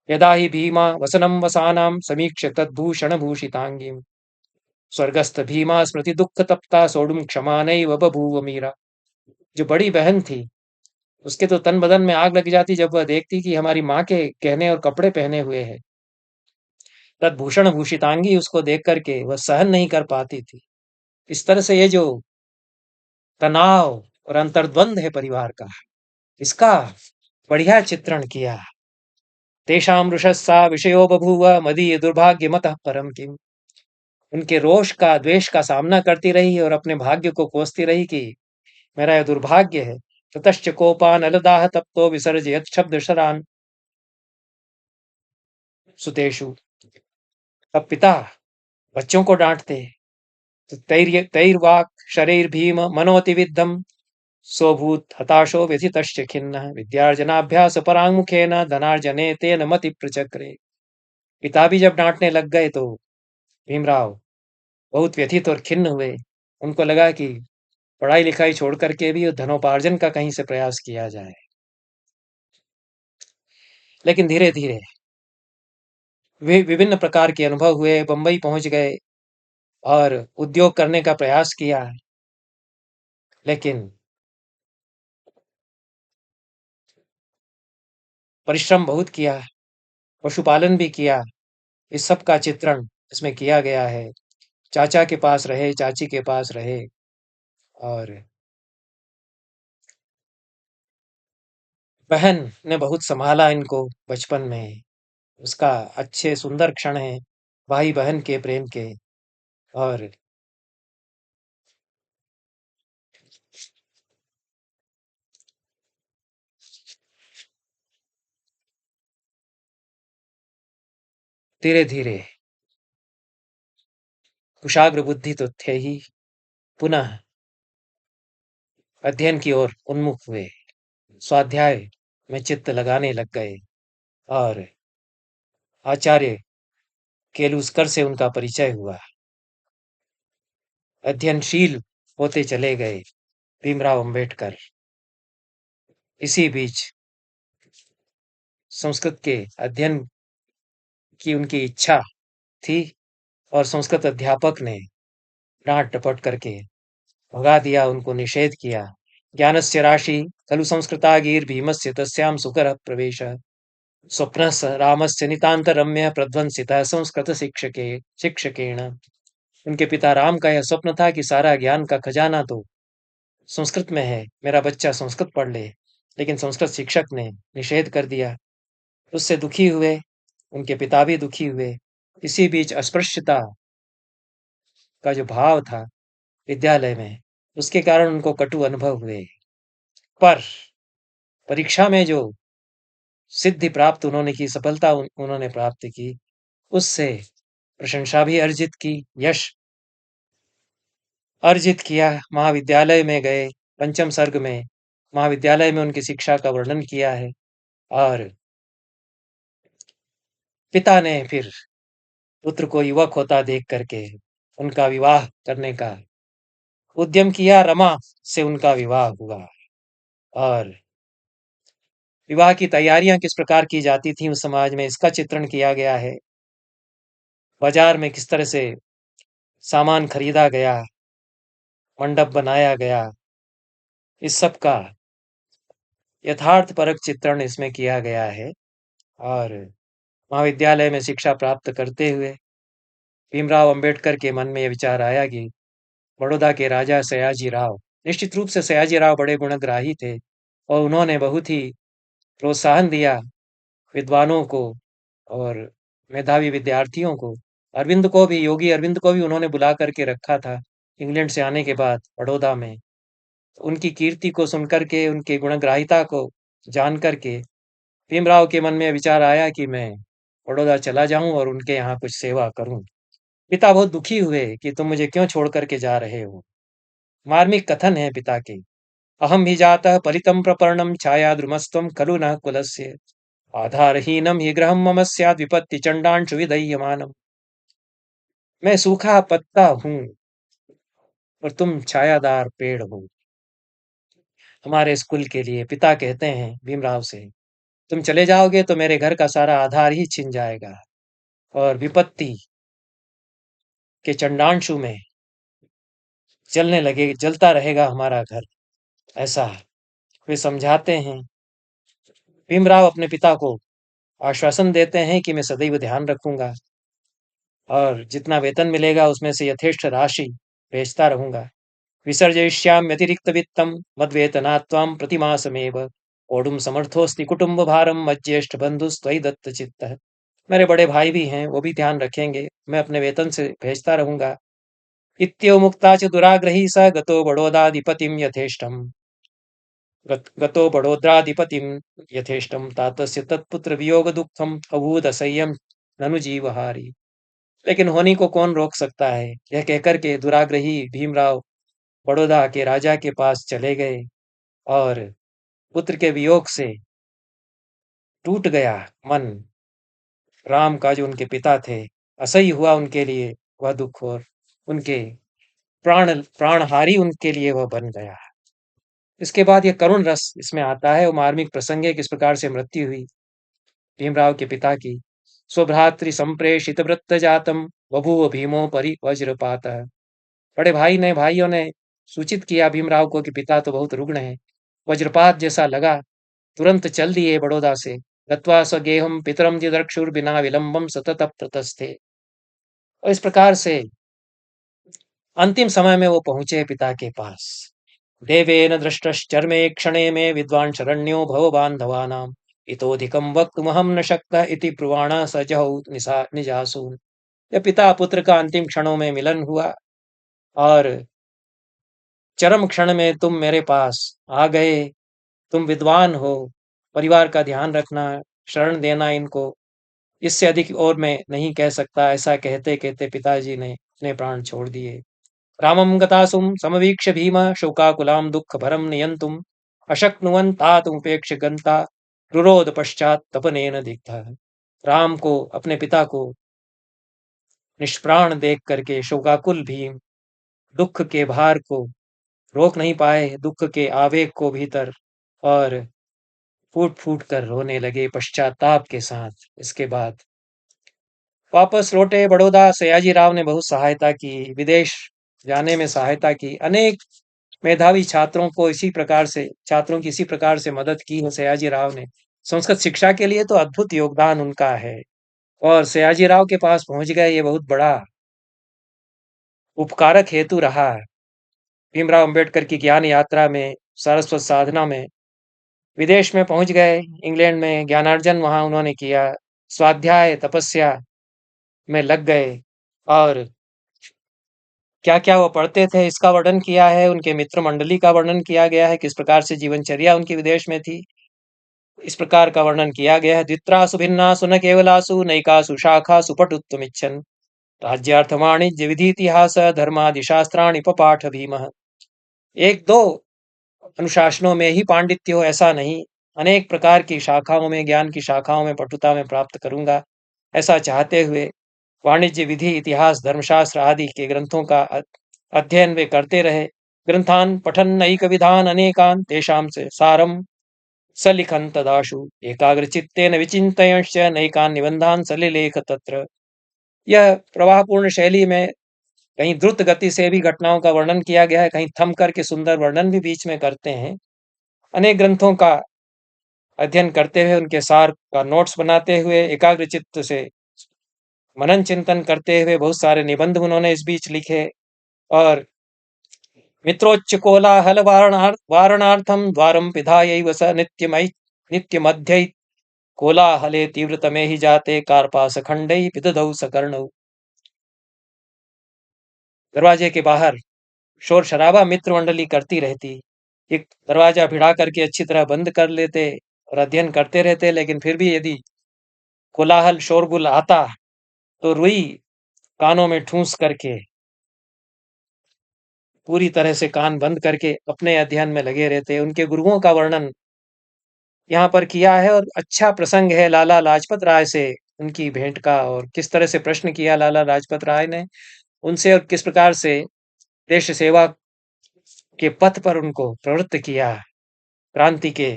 यदा हि भीमा वसनं वसानां समीक्ष्य तद्भूषण भूषितांगीं स्वर्गस्थ भीमा स्मृति दुख तप्ता सोढ़ुम क्षमा नैव बभूव मीरा। जो बड़ी बहन थी उसके तो तन बदन में आग लग जाती जब वह देखती कि हमारी माँ के गहने और कपड़े पहने हुए हैं। तद्भूषण भूषितांगी उसको देख करके वह सहन नहीं कर पाती थी। इस तरह से ये जो तनाव और अंतर्द्वंद है परिवार का, इसका बढ़िया चित्रण किया। तेषां वृषस्सा विषयो बभूव मदीय दुर्भाग्य मतः परम किम। उनके रोष का द्वेष का सामना करती रही और अपने भाग्य को कोसती रही कि मेरा यह दुर्भाग्य है। ततश्च कोपान अलदाह तप्तो विसर्जयत शब्द शरान सुतेषु। अब पिता बच्चों को डांटते, तो तैर्वाक शरीर भीम मनोति विद्धम सोभूत हताशो व्यथितश्च खिन्नः विद्यार्जनाभ्यास परांगमुखेन धनार्जने तेन मति प्रचक्रे। पिता भी जब डांटने लग गए तो भीमराव बहुत व्यथित और खिन्न हुए। उनको लगा कि पढ़ाई लिखाई छोड़ करके भी धनोपार्जन का कहीं से प्रयास किया जाए। लेकिन धीरे धीरे वे विभिन्न प्रकार के अनुभव हुए, बंबई पहुंच गए, और उद्योग करने का प्रयास किया, लेकिन परिश्रम बहुत किया, पशुपालन भी किया। इस सब का चित्रण इसमें किया गया है। चाचा के पास रहे, चाची के पास रहे और बहन ने बहुत संभाला इनको बचपन में। उसका अच्छे सुंदर क्षण हैं भाई-बहन के प्रेम के। और धीरे-धीरे कुशाग्र बुद्धि तो थे ही, पुनः अध्ययन की ओर उन्मुख हुए। स्वाध्याय में चित्त लगाने लग गए और आचार्य केलुस्कर से उनका परिचय हुआ। अध्ययनशील होते चले गए भीमराव अंबेडकर। इसी बीच संस्कृत के अध्ययन की उनकी इच्छा थी और संस्कृत अध्यापक ने डांट डपट करके भगा दिया, उनको निषेध किया। ज्ञानस्य राशि खलु संस्कृता गीर्भीमस्य तस्यां सुकरः प्रवेशः स्वप्नः स रामस्य नितान्तरम्य प्रध्वंसितः संस्कृत शिक्षकेण। उनके पिता राम का यह स्वप्न था कि सारा ज्ञान का खजाना तो संस्कृत में है, मेरा बच्चा संस्कृत पढ़ ले, लेकिन संस्कृत शिक्षक ने निषेध कर दिया। उससे दुखी हुए, उनके पिता भी दुखी हुए। इसी बीच अस्पृश्यता का जो भाव था विद्यालय में, उसके कारण उनको कटु अनुभव हुए। पर परीक्षा में जो सिद्धि प्राप्त उन्होंने की, सफलता उन्होंने प्राप्त की, उससे प्रशंसा भी अर्जित की, यश अर्जित किया। महाविद्यालय में गए, पंचम सर्ग में महाविद्यालय में उनकी शिक्षा का वर्णन किया है। और पिता ने फिर पुत्र को युवक होता देख करके उनका विवाह करने का उद्यम किया। रमा से उनका विवाह हुआ और विवाह की तैयारियां किस प्रकार की जाती थी उस समाज में, इसका चित्रण किया गया है। बाजार में किस तरह से सामान खरीदा गया, मंडप बनाया गया, इस सब का यथार्थपरक चित्रण इसमें किया गया है। और महाविद्यालय में शिक्षा प्राप्त करते हुए भीमराव अंबेडकर के मन में यह विचार आया कि बड़ौदा के राजा सयाजी राव, निश्चित रूप से सयाजी राव बड़े गुणग्राही थे और उन्होंने बहुत ही प्रोत्साहन दिया विद्वानों को और मेधावी विद्यार्थियों को। अरविंद को भी, योगी अरविंद को भी उन्होंने बुला करके रखा था इंग्लैंड से आने के बाद बड़ौदा में। उनकी कीर्ति को सुनकर के, उनके गुणग्राहिता को जान करके भीमराव के मन में विचार आया कि मैं बड़ौदा चला जाऊं और उनके यहाँ कुछ सेवा करूं। पिता बहुत दुखी हुए कि तुम मुझे क्यों छोड़ करके जा रहे हो। मार्मिक कथन है पिता के, अहम ही जातः परितं प्रपर्णम छायाद्रुमस्त्वं खलु न कुलस्य आधारहीनम ही गृहं मम स्यात् विपत्ति चंडांशु विधह्यमानम। मैं सूखा पत्ता हूं और तुम छायादार पेड़ हो हमारे स्कूल के लिए। पिता कहते हैं भीमराव से, तुम चले जाओगे तो मेरे घर का सारा आधार ही छिन जाएगा और विपत्ति के चंडांशु में जलता रहेगा हमारा घर। ऐसा वे समझाते हैं। भीमराव अपने पिता को आश्वासन देते हैं कि मैं सदैव ध्यान रखूंगा और जितना वेतन मिलेगा उसमें से यथेष्ट राशि भेजता रहूंगा। विसर्जयिष्याम्यतिरिक्त वित्तं मद्वेतनात् त्वां प्रतिमासमेव ओढुं समर्थोऽस्ति कुटुंब भारम मज्येष्ठ बंधुस्त्वयि दत्तचित्तः। मेरे बड़े भाई भी हैं, वो भी ध्यान रखेंगे, मैं अपने वेतन से भेजता रहूंगा। इत्येव मुक्ता च दुराग्रही स गतो बड़ोदाधिपतिं यथेष्टम् गतो बड़ोद्राधिपतिं यथेष्टं तातस्य तत्पुत्र वियोग दुःखम अभूत असह्यम ननु जीवहारी। लेकिन होनी को कौन रोक सकता है। यह कहकर के दुराग्रही भीमराव बड़ौदा के राजा के पास चले गए और पुत्र के वियोग से टूट गया मन। राम का जो उनके पिता थे, असह्य हुआ उनके लिए वह दुख और उनके प्राणहारी उनके लिए वह बन गया। इसके बाद यह करुण रस इसमें आता है और मार्मिक प्रसंग है, किस प्रकार से मृत्यु हुई भीमराव के पिता की। स्वभ्रातृ संप्रेषित वृत्त जातम बभूव भीमो परि वज्रपातः। बड़े भाइयों ने सूचित किया भीमराव को कि पिता तो बहुत रुग्ण है। वज्रपात जैसा लगा, तुरंत चल दिए बड़ौदा से। गत्वा स गेहम पितरम दिदर्क्षुर बिना विलंबम सतत प्रतस्थे। और इस प्रकार से अंतिम समय में वो पहुंचे पिता के पास। देवेन दृष्टश्चर्मे क्षणे में विद्वान शरण्यो भव बांधवानाम इतोधिकम वक्तुमहम न शक्तः इति ब्रुवाणा स जहौ निजासून। जब पिता पुत्र का अंतिम क्षणों में मिलन हुआ और चरम क्षण में तुम मेरे पास आ गए, तुम विद्वान हो, परिवार का ध्यान रखना, शरण देना इनको, इससे अधिक और मैं नहीं कह सकता। ऐसा कहते कहते पिताजी ने अपने प्राण छोड़ दिए। रामं गतासुम समवीक्ष भीम शोकाकुलां दुःख भरम नियंतुम अशक्नुवन् तातमुपेक्ष गंता रुरोध पश्चात तपनेन दिग्धा। राम को, अपने पिता को निष्प्राण देख करके शोकाकुल भीम दुख के भार को रोक नहीं पाए, दुख के आवेग को भीतर, और फूट फूट कर रोने लगे पश्चाताप के साथ। इसके बाद वापस लौटे बड़ौदा। सयाजी राव ने बहुत सहायता की, विदेश जाने में सहायता की, अनेक मेधावी छात्रों की इसी प्रकार से मदद की है सयाजी राव ने। संस्कृत शिक्षा के लिए तो अद्भुत योगदान उनका है। और सयाजी राव के पास पहुंच गए, ये बहुत बड़ा उपकारक हेतु रहा। भीमराव अंबेडकर की ज्ञान यात्रा में, सारस्वत साधना में विदेश में पहुंच गए। इंग्लैंड में ज्ञानार्जन वहां उन्होंने किया, स्वाध्याय तपस्या में लग गए। और क्या क्या वो पढ़ते थे इसका वर्णन किया है, उनके मित्र मंडली का वर्णन किया गया है, किस प्रकार से जीवनचर्या उनकी विदेश में थी, इस प्रकार का वर्णन किया गया है। द्वित्रासु भिन्नासु न केवलासु नैकासु शाखासु पठुत्वमिच्छन् राज्यार्थ वाणिज्य विधि इतिहास धर्मादि शास्त्राणि पपाठ भीमः। एक दो अनुशासनों में ही पांडित्य हो ऐसा नहीं, अनेक प्रकार की शाखाओं में, ज्ञान की शाखाओं में पटुता में प्राप्त करूंगा, ऐसा चाहते हुए वाणिज्य विधि इतिहास धर्मशास्त्र आदि के ग्रंथों का अध्ययन वे करते रहे। ग्रंथान पठन नैक विधान अनेकान तेषां से सारम सलिखन तदाशु एकाग्रचित्तेन विचिन्तयंश्च नैकान निबंधान सलिलेख तत्र। यह प्रवाहपूर्ण शैली में कहीं द्रुत गति से भी घटनाओं का वर्णन किया गया है, कहीं थम करके सुंदर वर्णन भी बीच में करते हैं। अनेक ग्रंथों का अध्ययन करते हुए, उनके सार का नोट्स बनाते हुए, एकाग्रचित्त से मनन चिंतन करते हुए बहुत सारे निबंध उन्होंने इस बीच लिखे। और मित्रोच्च कोलाहल वारणार्थम द्वारम पिधायैव स नित्यमध्यै कोलाहले तीव्रतमे ही जाते कार्पास खंडै पिदधौ सकर्णौ। दरवाजे के बाहर शोर शराबा मित्र मंडली करती रहती, एक दरवाजा भिड़ा करके अच्छी तरह बंद कर लेते और अध्ययन करते रहते। लेकिन फिर भी यदि कोलाहल शोरगुल आता तो रुई कानों में ठूंस करके, पूरी तरह से कान बंद करके अपने अध्ययन में लगे रहते। उनके गुरुओं का वर्णन यहाँ पर किया है, और अच्छा प्रसंग है लाला लाजपत राय से उनकी भेंट का, और किस तरह से प्रश्न किया लाला लाजपत राय ने उनसे, और किस प्रकार से देश सेवा के पथ पर उनको प्रवृत्त किया, क्रांति के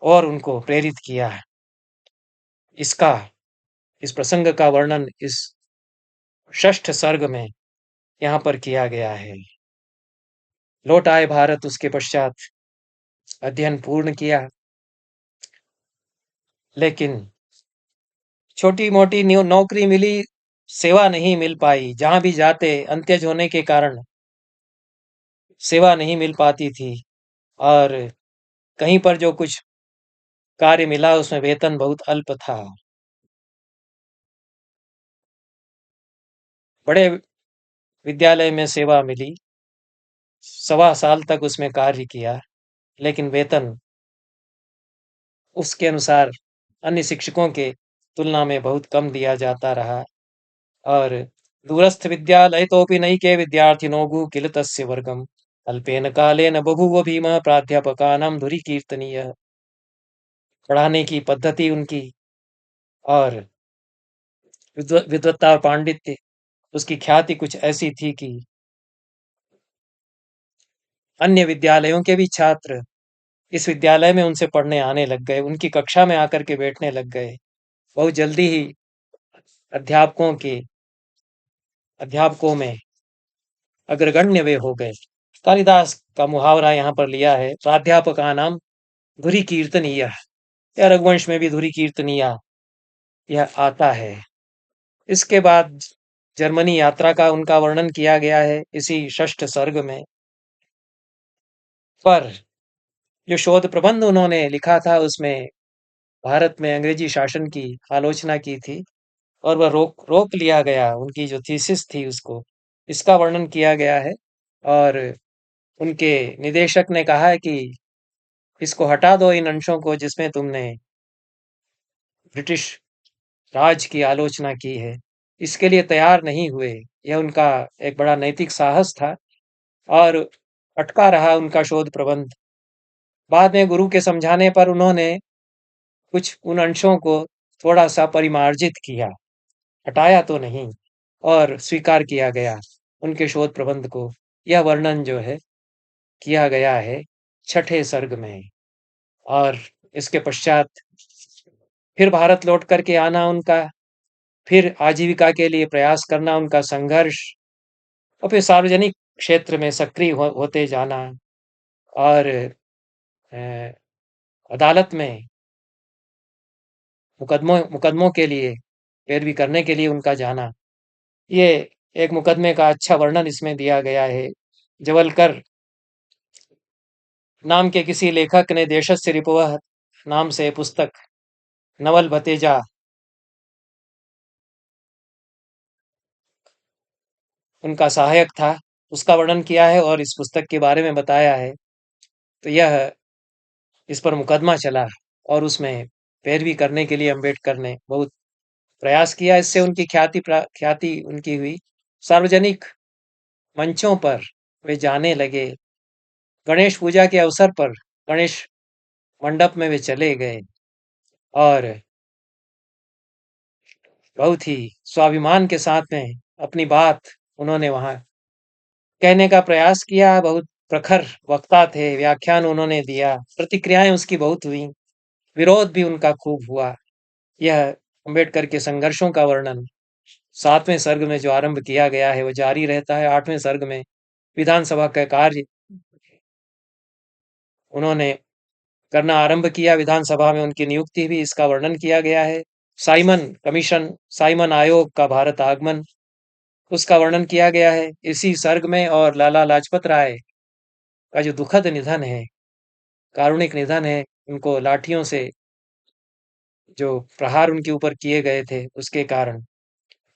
और उनको प्रेरित किया। इसका इस प्रसंग का वर्णन इस षष्ठ सर्ग में यहाँ पर किया गया है। लौट आए भारत, उसके पश्चात अध्ययन पूर्ण किया, लेकिन छोटी मोटी नौकरी मिली, सेवा नहीं मिल पाई। जहां भी जाते अंत्यज होने के कारण सेवा नहीं मिल पाती थी, और कहीं पर जो कुछ कार्य मिला उसमें वेतन बहुत अल्प था। बड़े विद्यालय में सेवा मिली, 1.25 साल तक उसमें कार्य किया, लेकिन वेतन उसके अनुसार अन्य शिक्षकों के तुलना में बहुत कम दिया जाता रहा। और दूरस्थ विद्यालय तोपि नैके विद्यार्थिनोऽगु किल तस्य वर्गम अल्पेन कालेन बभूव भीमः प्राध्यापकानां धुरीकीर्तनीयः। पढ़ाने की पद्धति उनकी और विद्वत्ता और पांडित्य, उसकी ख्याति कुछ ऐसी थी कि अन्य विद्यालयों के भी छात्र इस विद्यालय में उनसे पढ़ने आने लग गए, उनकी कक्षा में आकर के बैठने लग गए। बहुत जल्दी ही अध्यापकों में अग्रगण्य वे हो गए। कालिदास का मुहावरा यहाँ पर लिया है, प्राध्यापका नाम धुरी कीर्तनीय। या रघुवंश में भी धुरी कीर्तनीय यह आता है। इसके बाद जर्मनी यात्रा का उनका वर्णन किया गया है इसी षष्ठ सर्ग में। पर जो शोध प्रबंध उन्होंने लिखा था उसमें भारत में अंग्रेजी शासन की आलोचना की थी और वह रोक रोक लिया गया। उनकी जो थीसिस थी उसको, इसका वर्णन किया गया है और उनके निदेशक ने कहा है कि इसको हटा दो, इन अंशों को जिसमें तुमने ब्रिटिश राज की आलोचना की है। इसके लिए तैयार नहीं हुए। यह उनका एक बड़ा नैतिक साहस था और अटका रहा उनका शोध प्रबंध। बाद में गुरु के समझाने पर उन्होंने कुछ उन अंशों को थोड़ा सा परिमार्जित किया, हटाया तो नहीं, और स्वीकार किया गया उनके शोध प्रबंध को। यह वर्णन जो है किया गया है छठे सर्ग में। और इसके पश्चात फिर भारत लौट करके आना उनका, फिर आजीविका के लिए प्रयास करना उनका संघर्ष, और फिर सार्वजनिक क्षेत्र में सक्रिय होते जाना और अदालत में मुकदमों के लिए पैरवी करने के लिए उनका जाना। ये एक मुकदमे का अच्छा वर्णन इसमें दिया गया है। जवलकर नाम के किसी लेखक ने देशस्य रिपुवः नाम से पुस्तक, नवल भतेजा उनका सहायक था, उसका वर्णन किया है और इस पुस्तक के बारे में बताया है। तो यह इस पर मुकदमा चला और उसमें पैरवी करने के लिए अंबेडकर ने बहुत प्रयास किया। इससे उनकी ख्याति उनकी हुई। सार्वजनिक मंचों पर वे जाने लगे। गणेश पूजा के अवसर पर गणेश मंडप में वे चले गए और बहुत ही स्वाभिमान के साथ में अपनी बात उन्होंने वहां कहने का प्रयास किया। बहुत प्रखर वक्ता थे, व्याख्यान उन्होंने दिया, प्रतिक्रियाएं उसकी बहुत हुई, विरोध भी उनका खूब हुआ। यह अंबेडकर के संघर्षों का वर्णन 7वें सर्ग में जो आरंभ किया गया है वो जारी रहता है। 8वें सर्ग में विधानसभा का कार्य उन्होंने करना आरंभ किया। विधानसभा में उनकी नियुक्ति भी, इसका वर्णन किया गया है। साइमन कमीशन, साइमन आयोग का भारत आगमन, उसका वर्णन किया गया है इसी सर्ग में। और लाला लाजपत राय का जो दुखद निधन है, कारुणिक निधन है, उनको लाठियों से जो प्रहार उनके ऊपर किए गए थे उसके कारण,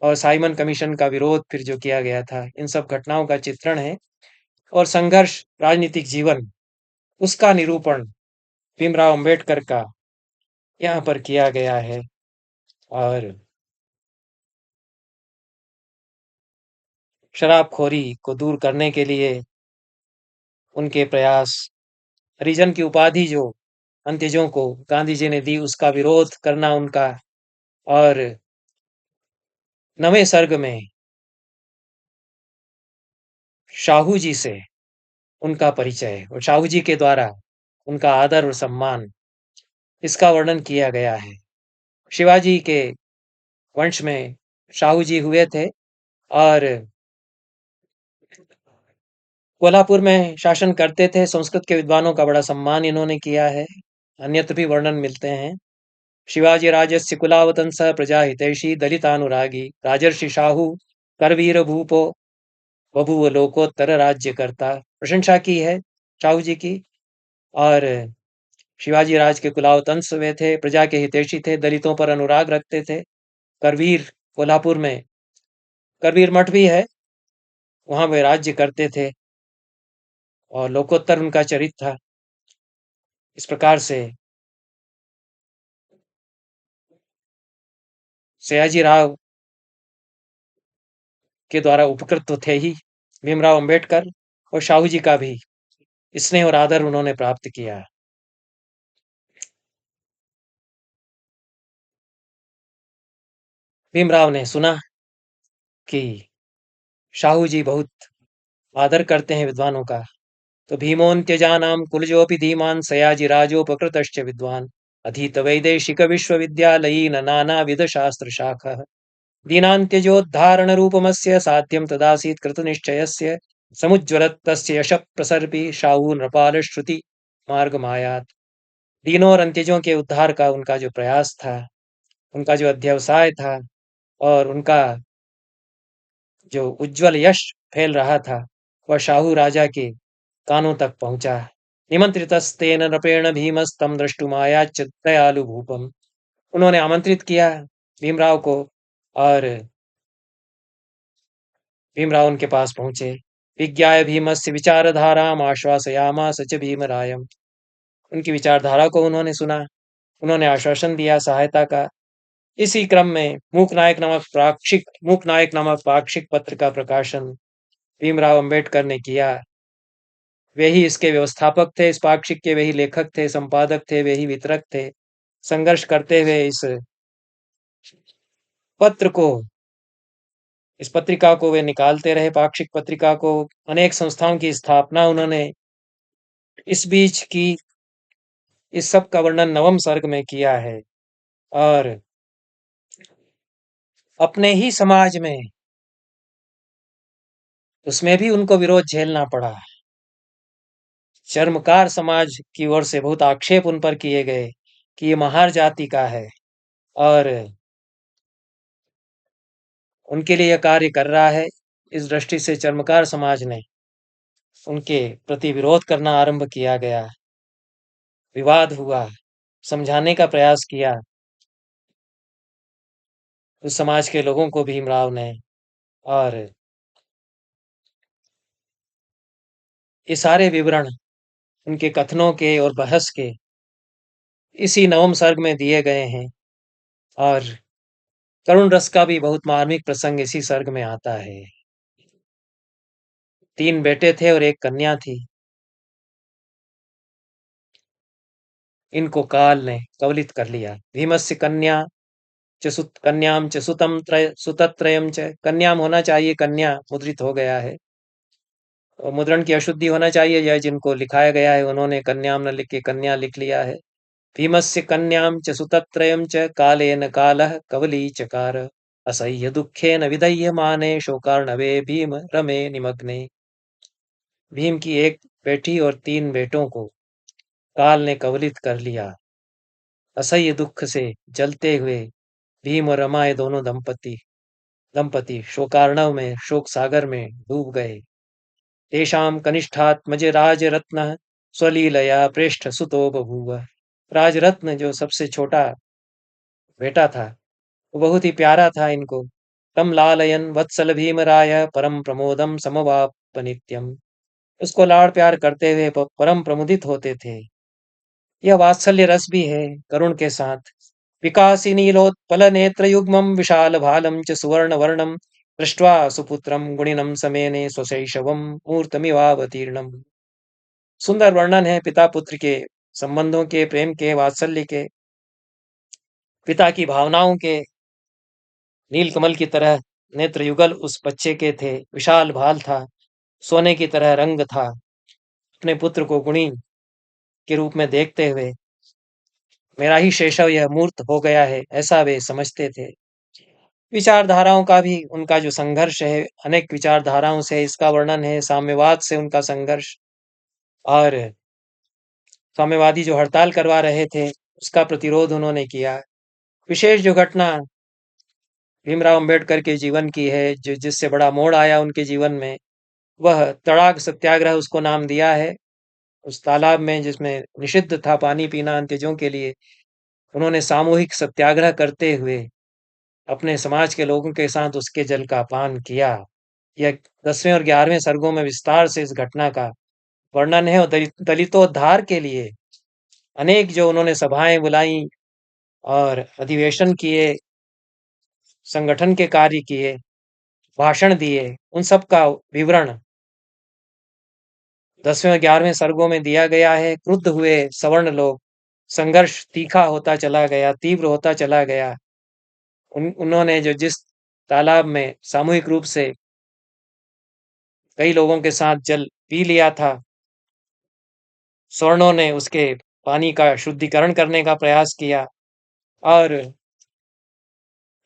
और साइमन कमीशन का विरोध फिर जो किया गया था, इन सब घटनाओं का चित्रण है। और संघर्ष, राजनीतिक जीवन, उसका निरूपण भीमराव अंबेडकर का यहाँ पर किया गया है। और शराबखोरी को दूर करने के लिए उनके प्रयास, हरिजन की उपाधि जो अंत्यजों को गांधी जी ने दी उसका विरोध करना उनका, और 9वें सर्ग में शाहू जी से उनका परिचय और शाहू जी के द्वारा उनका आदर और सम्मान, इसका वर्णन किया गया है। शिवाजी के वंश में शाहू जी हुए थे और कोल्हापुर में शासन करते थे। संस्कृत के विद्वानों का बड़ा सम्मान इन्होंने किया है। अन्यत्र भी वर्णन मिलते हैं। शिवाजी राजस्य कुलावतंस प्रजा हितैषी दलितानुरागी राजर्षि शाहू करवीर भूपो बभुव लोकोत्तर राज्य करता, प्रशंसा की है शाहू जी की। और शिवाजी राज के कुलावतंस वे थे, प्रजा के हितैषी थे, दलितों पर अनुराग रखते थे। करवीर, कोल्हापुर में करवीर मठ भी है, वहां वे राज्य करते थे और लोकोत्तर उनका चरित्र था। इस प्रकार से सयाजी राव के द्वारा उपकृत तो थे ही भीमराव अंबेडकर, और शाहू जी का भी स्नेह और आदर उन्होंने प्राप्त किया। भीमराव ने सुना कि शाहू जी बहुत आदर करते हैं विद्वानों का, तो भीमोऽन्त्यजानां कुलजोऽपि धीमान् सयाजी राजोपकृतश्च विद्वान् अधीत वैदेशिक विश्वविद्यालयीन नानाविध शास्त्र शाखः। दीनान्त्यजोद्धारणरूपमस्य साध्यं तदासीत् कृतनिश्चयस्य समुज्ज्वलत्तस्य यशः प्रसर्पि शाहू नृपाल श्रुति मार्गमायात्। दीनों और अंत्यजों के उद्धार का उनका जो प्रयास था, उनका जो अध्यवसाय था और उनका जो उज्जवल यश फैल रहा था, वह शाहू राजा के कानों तक पहुंचा। निमंत्रितस्तेन नृपेण भीमस्तं द्रष्टुमायाच्च दयालु भूपम। उन्होंने आमंत्रित किया भीमराव को और भीमराव उनके पास पहुंचे। विज्ञाय भीमस्य विचारधाराम आश्वासयामास च भीमरायम। उनकी विचारधारा को उन्होंने सुना, उन्होंने आश्वासन दिया सहायता का। इसी क्रम में मूकनायक नामक पाक्षिक पत्र का प्रकाशन भीमराव अंबेडकर ने किया। वे ही इसके व्यवस्थापक थे, इस पाक्षिक के वे ही लेखक थे, संपादक थे, वे ही वितरक थे। संघर्ष करते हुए पत्र को इस पत्रिका को वे निकालते रहे, पाक्षिक पत्रिका को। अनेक संस्थाओं की स्थापना उन्होंने इस बीच की। इस सब का वर्णन नवम सर्ग में किया है। और अपने ही समाज में उसमें भी उनको विरोध झेलना पड़ा। चर्मकार समाज की ओर से बहुत आक्षेप उन पर किए गए कि ये महार जाति का है और उनके लिए यह कार्य कर रहा है। इस दृष्टि से चर्मकार समाज ने उनके प्रति विरोध करना आरंभ किया गया। विवाद हुआ, समझाने का प्रयास किया उस समाज के लोगों को भीमराव ने। और ये सारे विवरण उनके कथनों के और बहस के इसी नवम सर्ग में दिए गए हैं। और करुण रस का भी बहुत मार्मिक प्रसंग इसी सर्ग में आता है। 3 बेटे थे और 1 कन्या थी। इनको काल ने कवलित कर लिया। भीमस्य कन्याम च सुतत्रयम च। कन्याम होना चाहिए, कन्या मुद्रित हो गया है और मुद्रण की अशुद्धि होना चाहिए। यह जिनको लिखाया गया है उन्होंने कन्याम न लिख के कन्या लिख लिया है। भीमस्य कन्याम च सुतत्रयम च कालेन कालः कवली चकार। असह्य दुखेन विदह्यमाने शोकार्णवे भीम रमे निमग्ने। भीम की 1 बेटी और 3 बेटों को काल ने कवलित कर लिया। असह्य दुख से जलते हुए भीम और रमा ये दोनों दंपति शोकार्णव में, शोक सागर में डूब गए। तेषां कनिष्ठात्मजे राजरत्नः स्वलीलया प्रेष्ठ सुतो बभूव। राजरत्न जो सबसे छोटा बेटा था, वो बहुत ही प्यारा था इनको। तम लालयन वत्सल भीमराय परम प्रमोदम समवाप नित्यम। उसको लाड़ प्यार करते हुए परम प्रमुदित होते थे। यह वात्सल्य रस भी है करुण के साथ। विकासी नीलोत्पल नेत्र युग्मं विशाल भालम च सुवर्ण वर्णम दृष्ट्वा सुपुत्रम गुणिनम समेने स्वशैशवम मूर्तमिवावतीर्णम। सुंदर वर्णन है पिता पुत्र के संबंधों के, प्रेम के, वात्सल्य के। पिता की भावनाओं के नीलकमल की तरह नेत्र युगल उस बच्चे के थे। विशाल भाल था, सोने की तरह रंग था। अपने पुत्र को गुणी के रूप में देखते हुए मेरा ही शैशव यह मूर्त हो गया है, ऐसा वे समझते थे। विचारधाराओं का भी उनका जो संघर्ष है, अनेक विचारधाराओं से इसका वर्णन है। साम्यवाद से उनका संघर्ष और साम्यवादी जो हड़ताल करवा रहे थे उसका प्रतिरोध उन्होंने किया। विशेष जो घटना भीमराव अंबेडकर के जीवन की है, जो जिससे बड़ा मोड़ आया उनके जीवन में, वह तड़ाग सत्याग्रह उसको नाम दिया है। उस तालाब में जिसमें निषिद्ध था पानी पीना अंत्यजों के लिए, उन्होंने सामूहिक सत्याग्रह करते हुए अपने समाज के लोगों के साथ उसके जल का पान किया। यह 10वें और 11वें सर्गों में विस्तार से इस घटना का वर्णन है। और दलितोद्धार के लिए अनेक जो उन्होंने सभाएं बुलाई और अधिवेशन किए, संगठन के कार्य किए, भाषण दिए, उन सब का विवरण 10वें और 11वें सर्गों में दिया गया है। क्रुद्ध हुए सवर्ण लोग, संघर्ष तीखा होता चला गया, तीव्र होता चला गया। उन्होंने जो जिस तालाब में सामूहिक रूप से कई लोगों के साथ जल पी लिया था, स्वर्णों ने उसके पानी का शुद्धिकरण करने का प्रयास किया और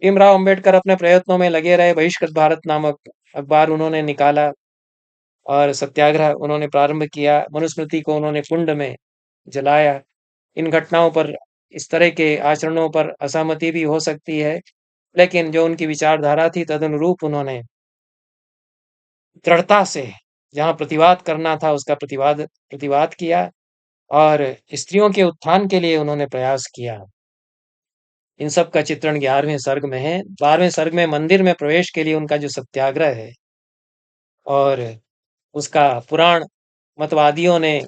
भीमराव अंबेडकर अपने प्रयत्नों में लगे रहे। बहिष्कृत भारत नामक अखबार उन्होंने निकाला और सत्याग्रह उन्होंने प्रारंभ किया। मनुस्मृति को उन्होंने कुंड में जलाया। इन घटनाओं पर, इस तरह के आचरणों पर असहमति भी हो सकती है, लेकिन जो उनकी विचारधारा थी तदनुरूप उन्होंने दृढ़ता से जहाँ प्रतिवाद करना था उसका प्रतिवाद प्रतिवाद किया और स्त्रियों के उत्थान के लिए उन्होंने प्रयास किया। इन सब का चित्रण 11वें सर्ग में है। 12वें सर्ग में मंदिर में प्रवेश के लिए उनका जो सत्याग्रह है और उसका पुराण मतवादियों ने,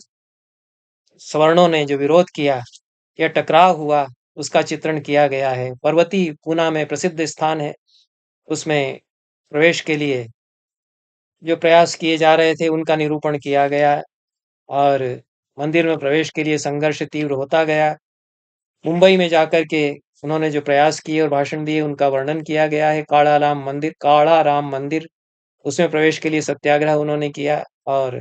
सवर्णों ने जो विरोध किया, यह टकराव हुआ, उसका चित्रण किया गया है। पर्वती पूना में प्रसिद्ध स्थान है, उसमें प्रवेश के लिए जो प्रयास किए जा रहे थे उनका निरूपण किया गया और मंदिर में प्रवेश के लिए संघर्ष तीव्र होता गया। मुंबई में जाकर के उन्होंने जो प्रयास किए और भाषण दिए उनका वर्णन किया गया है। काड़ा राम मंदिर, उसमें प्रवेश के लिए सत्याग्रह उन्होंने किया और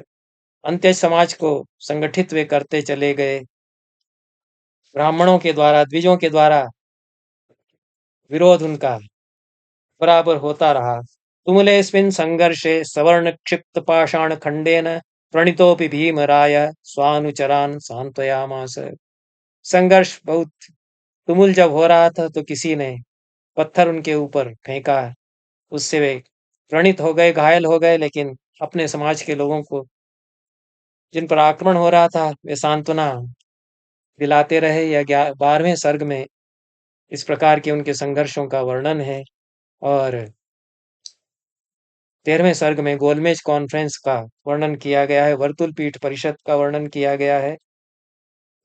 अंत्य समाज को संगठित वे करते चले गए। ब्राह्मणों के द्वारा, द्विजों के द्वारा विरोध उनका बराबर होता रहा। तुमुलेऽस्मिन् संघर्षे सवर्ण क्षिप्त पाषाण खंडेन प्रणीतोऽपि भीमराय स्वानुचरान् सांत्वयामास। संघर्ष बहुत तुमुल जब हो रहा था तो किसी ने पत्थर उनके ऊपर फेंका, उससे वे व्रणित हो गए, घायल हो गए, लेकिन अपने समाज के लोगों को जिन पर आक्रमण हो रहा था वे सांत्वना दिलाते रहे। यह 12वें सर्ग में इस प्रकार के उनके संघर्षों का वर्णन है और 13वें सर्ग में गोलमेज कॉन्फ्रेंस का वर्णन किया गया है, वर्तुल पीठ परिषद का वर्णन किया गया है,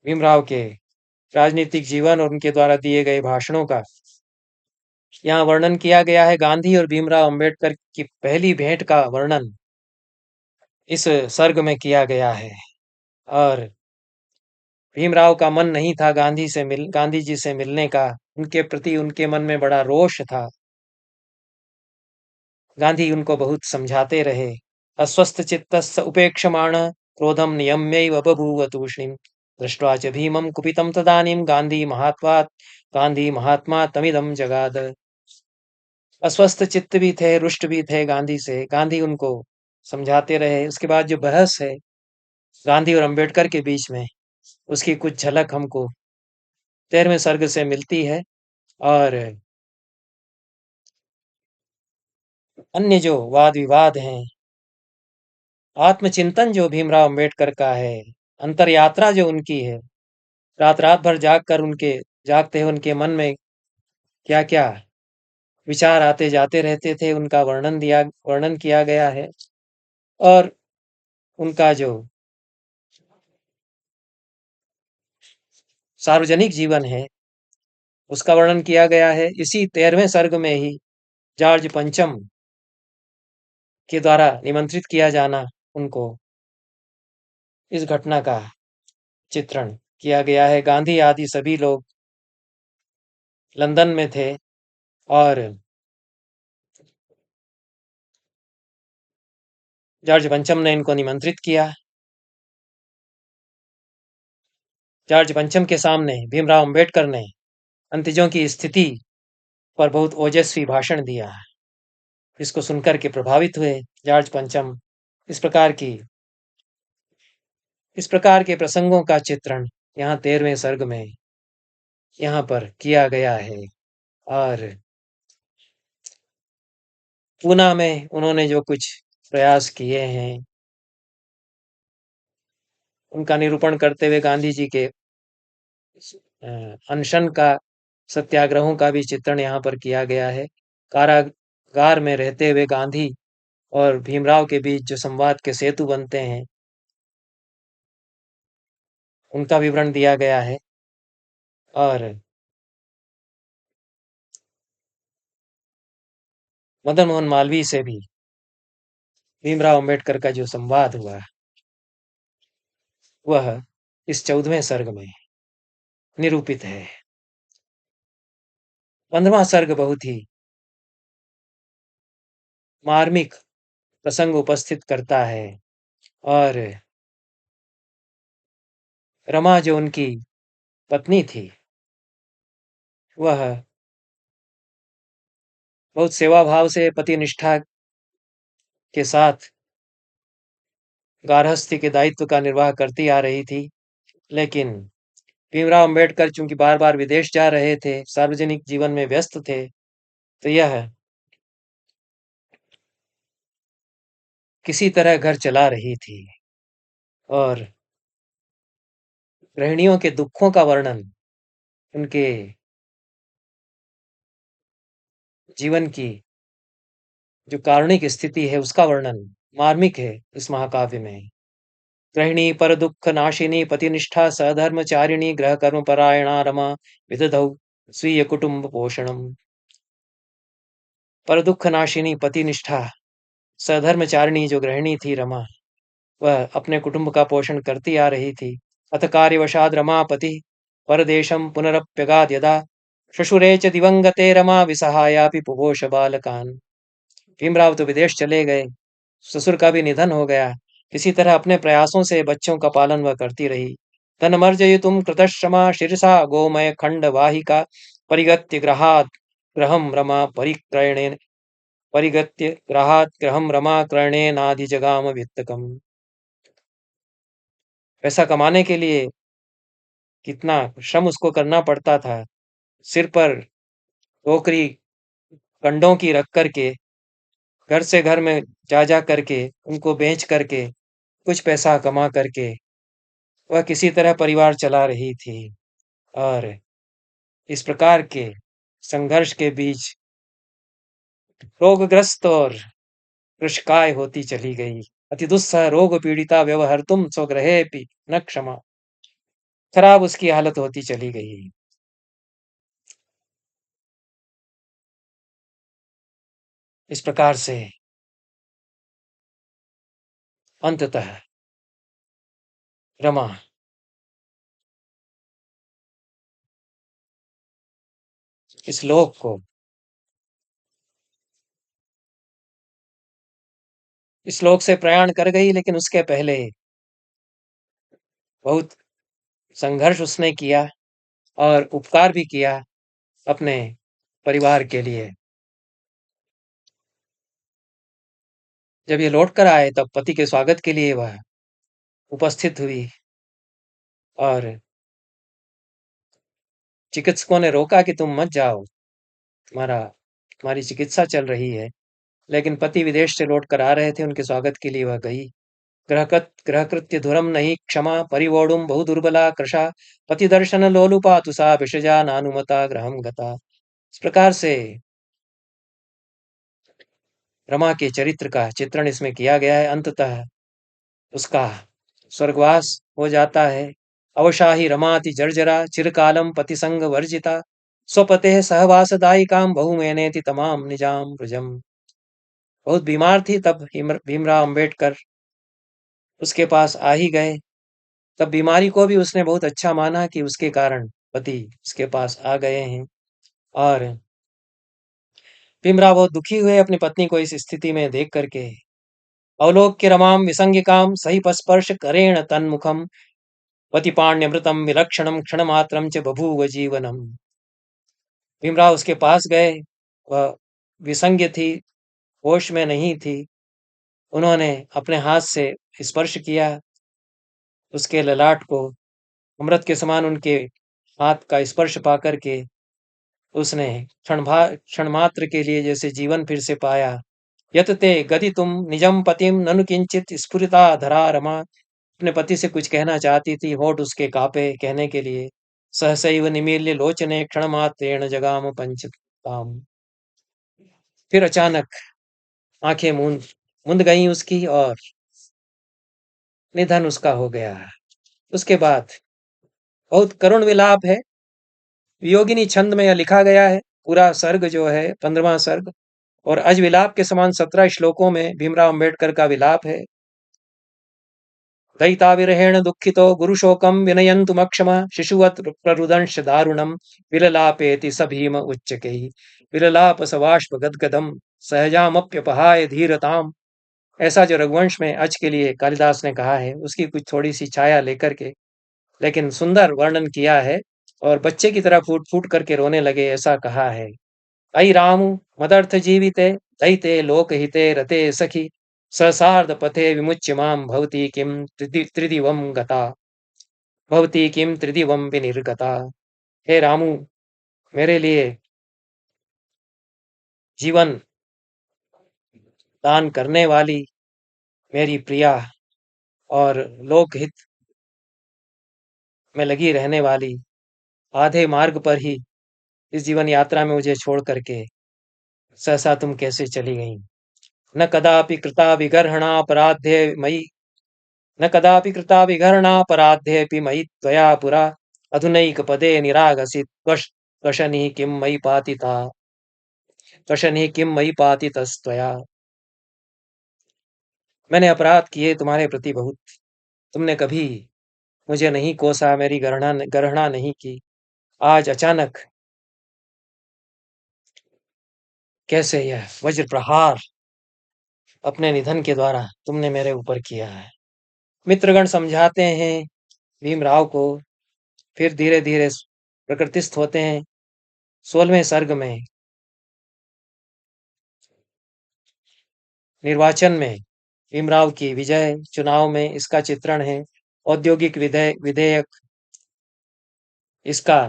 भीमराव के राजनीतिक जीवन और उनके द्वारा दिए गए भाषणों का यहाँ वर्णन किया गया है। गांधी और भीमराव अंबेडकर की पहली भेंट का वर्णन इस सर्ग में किया गया है और भीमराव का मन नहीं था गांधी जी से मिलने का। उनके प्रति उनके मन में बड़ा रोष था। गांधी उनको बहुत समझाते रहे। अस्वस्थ चित्तस्य उपेक्षमाण क्रोधम नियम्यैव बभूव तूष्णीम दृष्ट्वा च भीमं कुपितं तदानीं गांधी महात्मा तमिदं जगाद। अस्वस्थ चित्त भी थे, रुष्ट भी थे गांधी से। गांधी उनको समझाते रहे। उसके बाद जो बहस है गांधी और अंबेडकर के बीच में, उसकी कुछ झलक हमको 13वें सर्ग से मिलती है और अन्य जो वाद विवाद हैं, आत्मचिंतन जो भीमराव अंबेडकर का है, अंतर यात्रा जो उनकी है, रात रात भर जागते हुए उनके मन में क्या क्या विचार आते जाते रहते थे, उनका वर्णन किया गया है और उनका जो सार्वजनिक जीवन है उसका वर्णन किया गया है। इसी 13वें सर्ग में ही जॉर्ज पंचम के द्वारा निमंत्रित किया जाना, उनको इस घटना का चित्रण किया गया है। गांधी आदि सभी लोग लंदन में थे और जॉर्ज पंचम ने इनको निमंत्रित किया। जॉर्ज पंचम के सामने भीमराव अंबेडकर ने अंतजों की स्थिति पर बहुत ओजस्वी भाषण दिया। इसको सुनकर के प्रभावित हुए जॉर्ज पंचम। इस प्रकार की इस प्रकार के प्रसंगों का चित्रण यहाँ 13वें सर्ग में यहाँ पर किया गया है और पूना में उन्होंने जो कुछ प्रयास किए हैं उनका निरूपण करते हुए गांधी जी के अनशन का, सत्याग्रहों का भी चित्रण यहाँ पर किया गया है। कारागार में रहते हुए गांधी और भीमराव के बीच जो संवाद के सेतु बनते हैं उनका विवरण दिया गया है और मदन मोहन मालवीय से भी भीमराव अंबेडकर का जो संवाद हुआ वह इस 14वें सर्ग में निरूपित है। 15वां सर्ग बहुत ही मार्मिक प्रसंग उपस्थित करता है और रमा जो उनकी पत्नी थी वह बहुत सेवा भाव से पति निष्ठा के साथ गारहस्थी के दायित्व का निर्वाह करती आ रही थी। लेकिन भीमराव अंबेडकर चूंकि बार-बार विदेश जा रहे थे, सार्वजनिक जीवन में व्यस्त थे, तो यह किसी तरह घर चला रही थी। और गृहिणियों के दुखों का वर्णन, उनके जीवन की जो कारुणिक स्थिति है उसका वर्णन मार्मिक है इस महाकाव्य में। गृहिणी पर दुख नाशिनी पतिनिष्ठा सधर्मचारिणी गृह कर्म परायणा रमा विदधौ स्वीय कुटुंब पोषणम। पर दुख नाशिनी पतिनिष्ठा सधर्मचारिणी जो गृहिणी थी रमा, वह अपने कुटुंब का पोषण करती आ रही थी। अथ कार्यवशाद रमापति परदेशम पुनरप्यगाद यदा शशुरे च दिवंगते रमा विसहायापि पुपोष बालकान। भीमराव तो विदेश चले गए, ससुर का भी निधन हो गया। किसी तरह अपने प्रयासों से बच्चों का पालन वह करती रही। तन्मर्जयितुम कृतश्रमा शिरसा गोमय खंड वाहिका परिगत्य ग्रहात् ग्रहम रमा परिक्रयणेन परिगत्य ग्रहात् ग्रहम रमा क्रयणेनाधिजगाम वित्तकम। पैसा कमाने के लिए कितना श्रम उसको करना पड़ता था। सिर पर टोकरी कंडों की रख करके, घर से घर में जा जा करके, उनको बेच करके, कुछ पैसा कमा करके वह किसी तरह परिवार चला रही थी। और इस प्रकार के संघर्ष के बीच रोगग्रस्त और कृशकाय होती चली गई। अति दुस्सह रोग पीड़िता व्यवहर्तुम स्वगृहेऽपि न क्षमा। खराब उसकी हालत होती चली गई। इस प्रकार से अंततः रमा इस लोक को, इस लोक से प्रयाण कर गई, लेकिन उसके पहले बहुत संघर्ष उसने किया और उपकार भी किया अपने परिवार के लिए। जब ये लौट कर आए तब पति के स्वागत के लिए वह उपस्थित हुई और चिकित्सकों ने रोका कि तुम मत जाओ, तुम्हारी चिकित्सा चल रही है। लेकिन पति विदेश से लौट कर आ रहे थे, उनके स्वागत के लिए वह गई। ग्रहकृत्य धुरम नहीं क्षमा परिवोडुम बहु दुर्बला कृशा पति दर्शन लोलुपा तुषा विषजा नानुमता ग्रहम गता। इस प्रकार से रमा के चरित्र का चित्रण इसमें किया गया है। अंततः उसका स्वर्गवास हो जाता है। अवशाही रमाति जर्जरा चिरकालम पति संग वर्जिता स्वपते सहवासदायिकाम बहुमेनेति तमाम निजाम रुजम। बहुत बीमार थी तब भीमराव अंबेडकर उसके पास आ ही गए। तब बीमारी को भी उसने बहुत अच्छा माना कि उसके कारण पति उसके पास आ गए हैं। और भीमराव बहुत दुखी हुए अपनी पत्नी को इस स्थिति में देख करके। अवलोक्य रमाम विसंगिकाम सही पस्पर्श करेण तन्मुखम पतिपाण्यमृतम विलक्षणम क्षणमात्रम च बभूव जीवनम। भीमराव उसके पास गए, वह विसंग थी, होश में नहीं थी। उन्होंने अपने हाथ से स्पर्श किया उसके ललाट को, अमृत के समान उनके हाथ का स्पर्श पा करके उसने क्षण मात्र के लिए जैसे जीवन फिर से पाया। यतते गति तुम निजम पतिम ननु किंचित स्फुरिता धरा रमा। अपने पति से कुछ कहना चाहती थी, होठ उसके कापे कहने के लिए। सहसैव निमील्य लोचने क्षण मात्रेण जगाम पंचताम। फिर अचानक आंखें मूंद मुंद गई उसकी और निधन उसका हो गया। उसके बाद बहुत करुण विलाप है। वियोगिनी छंद में यह लिखा गया है। पूरा सर्ग जो है 15वां सर्ग और अज विलाप के समान 17 श्लोकों में भीमराव अंबेडकर का विलाप है। दयिता विरहेण दुःखितो गुरुशोकं विनयन्तुमक्षमा शिशुवत् प्ररुदंश दारुणं विललापेति स भीम उच्चकैः विललाप सबाष्प गदगदम सहजामप्यपहाय धीरताम। ऐसा जो रघुवंश में अज के लिए कालिदास ने कहा है उसकी कुछ थोड़ी सी छाया लेकर के, लेकिन सुंदर वर्णन किया है। और बच्चे की तरह फूट फूट करके रोने लगे ऐसा कहा है। अयि रामु मदर्थ जीविते दयिते लोकहिते रते सखि ससार्ध पथे विमुच्य मां भवती किं त्रिदिवं गता भवती किं त्रिदिवं विनिर्गता। हे रामू, मेरे लिए जीवन दान करने वाली मेरी प्रिया और लोकहित में लगी रहने वाली, आधे मार्ग पर ही इस जीवन यात्रा में मुझे छोड़ करके सहसा तुम कैसे चली गई। न कदापि कृता विगर्हणापराध्ये मयि न कदापि कृता विगर्हणापराध्येऽपि मयि त्वया पुरा अधुनैकपदे निरागसित त्वशनिः किं मयि पातिता त्वशनिः किं मयि पातितस्त्वया। मैंने अपराध किए तुम्हारे प्रति बहुत, तुमने कभी मुझे नहीं कोसा, मेरी गणना नहीं की। आज अचानक कैसे यह वज्र प्रहार अपने निधन के द्वारा तुमने मेरे ऊपर किया है। मित्रगण समझाते हैं भीमराव को, फिर धीरे धीरे प्रकृतिस्थ होते हैं। 16वें सर्ग में निर्वाचन में भीमराव की विजय, चुनाव में इसका चित्रण है। औद्योगिक विधेयक, इसका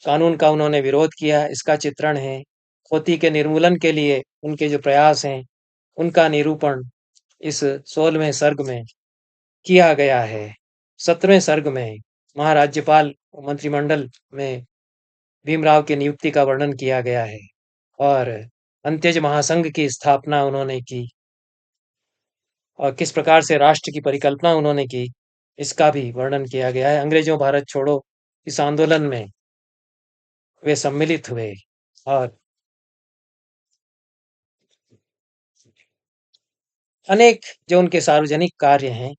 कानून का उन्होंने विरोध किया, इसका चित्रण है। खोती के निर्मूलन के लिए उनके जो प्रयास हैं, उनका निरूपण इस 16वें सर्ग में किया गया है। 17वें सर्ग में महाराज्यपाल मंत्रिमंडल में भीमराव की नियुक्ति का वर्णन किया गया है और अंत्यज महासंघ की स्थापना उन्होंने की और किस प्रकार से राष्ट्र की परिकल्पना उन्होंने की, इसका भी वर्णन किया गया है। अंग्रेजों भारत छोड़ो इस आंदोलन में वे सम्मिलित हुए और अनेक जो उनके सार्वजनिक कार्य हैं,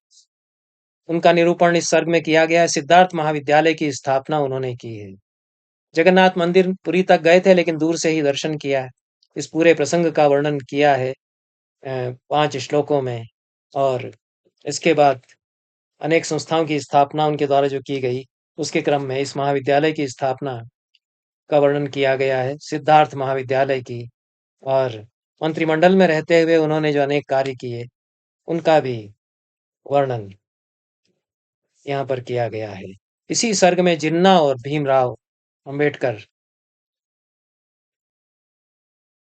उनका निरूपण इस सर्ग में किया गया है। सिद्धार्थ महाविद्यालय की स्थापना उन्होंने की है। जगन्नाथ मंदिर पुरी तक गए थे, लेकिन दूर से ही दर्शन किया। इस पूरे प्रसंग का वर्णन किया है 5 श्लोकों में। और इसके बाद अनेक संस्थाओं की स्थापना उनके द्वारा जो की गई, उसके क्रम में इस महाविद्यालय की स्थापना का वर्णन किया गया है, सिद्धार्थ महाविद्यालय की। और मंत्रिमंडल में रहते हुए उन्होंने जो अनेक कार्य किए, उनका भी वर्णन यहाँ पर किया गया है। इसी सर्ग में जिन्ना और भीमराव अंबेडकर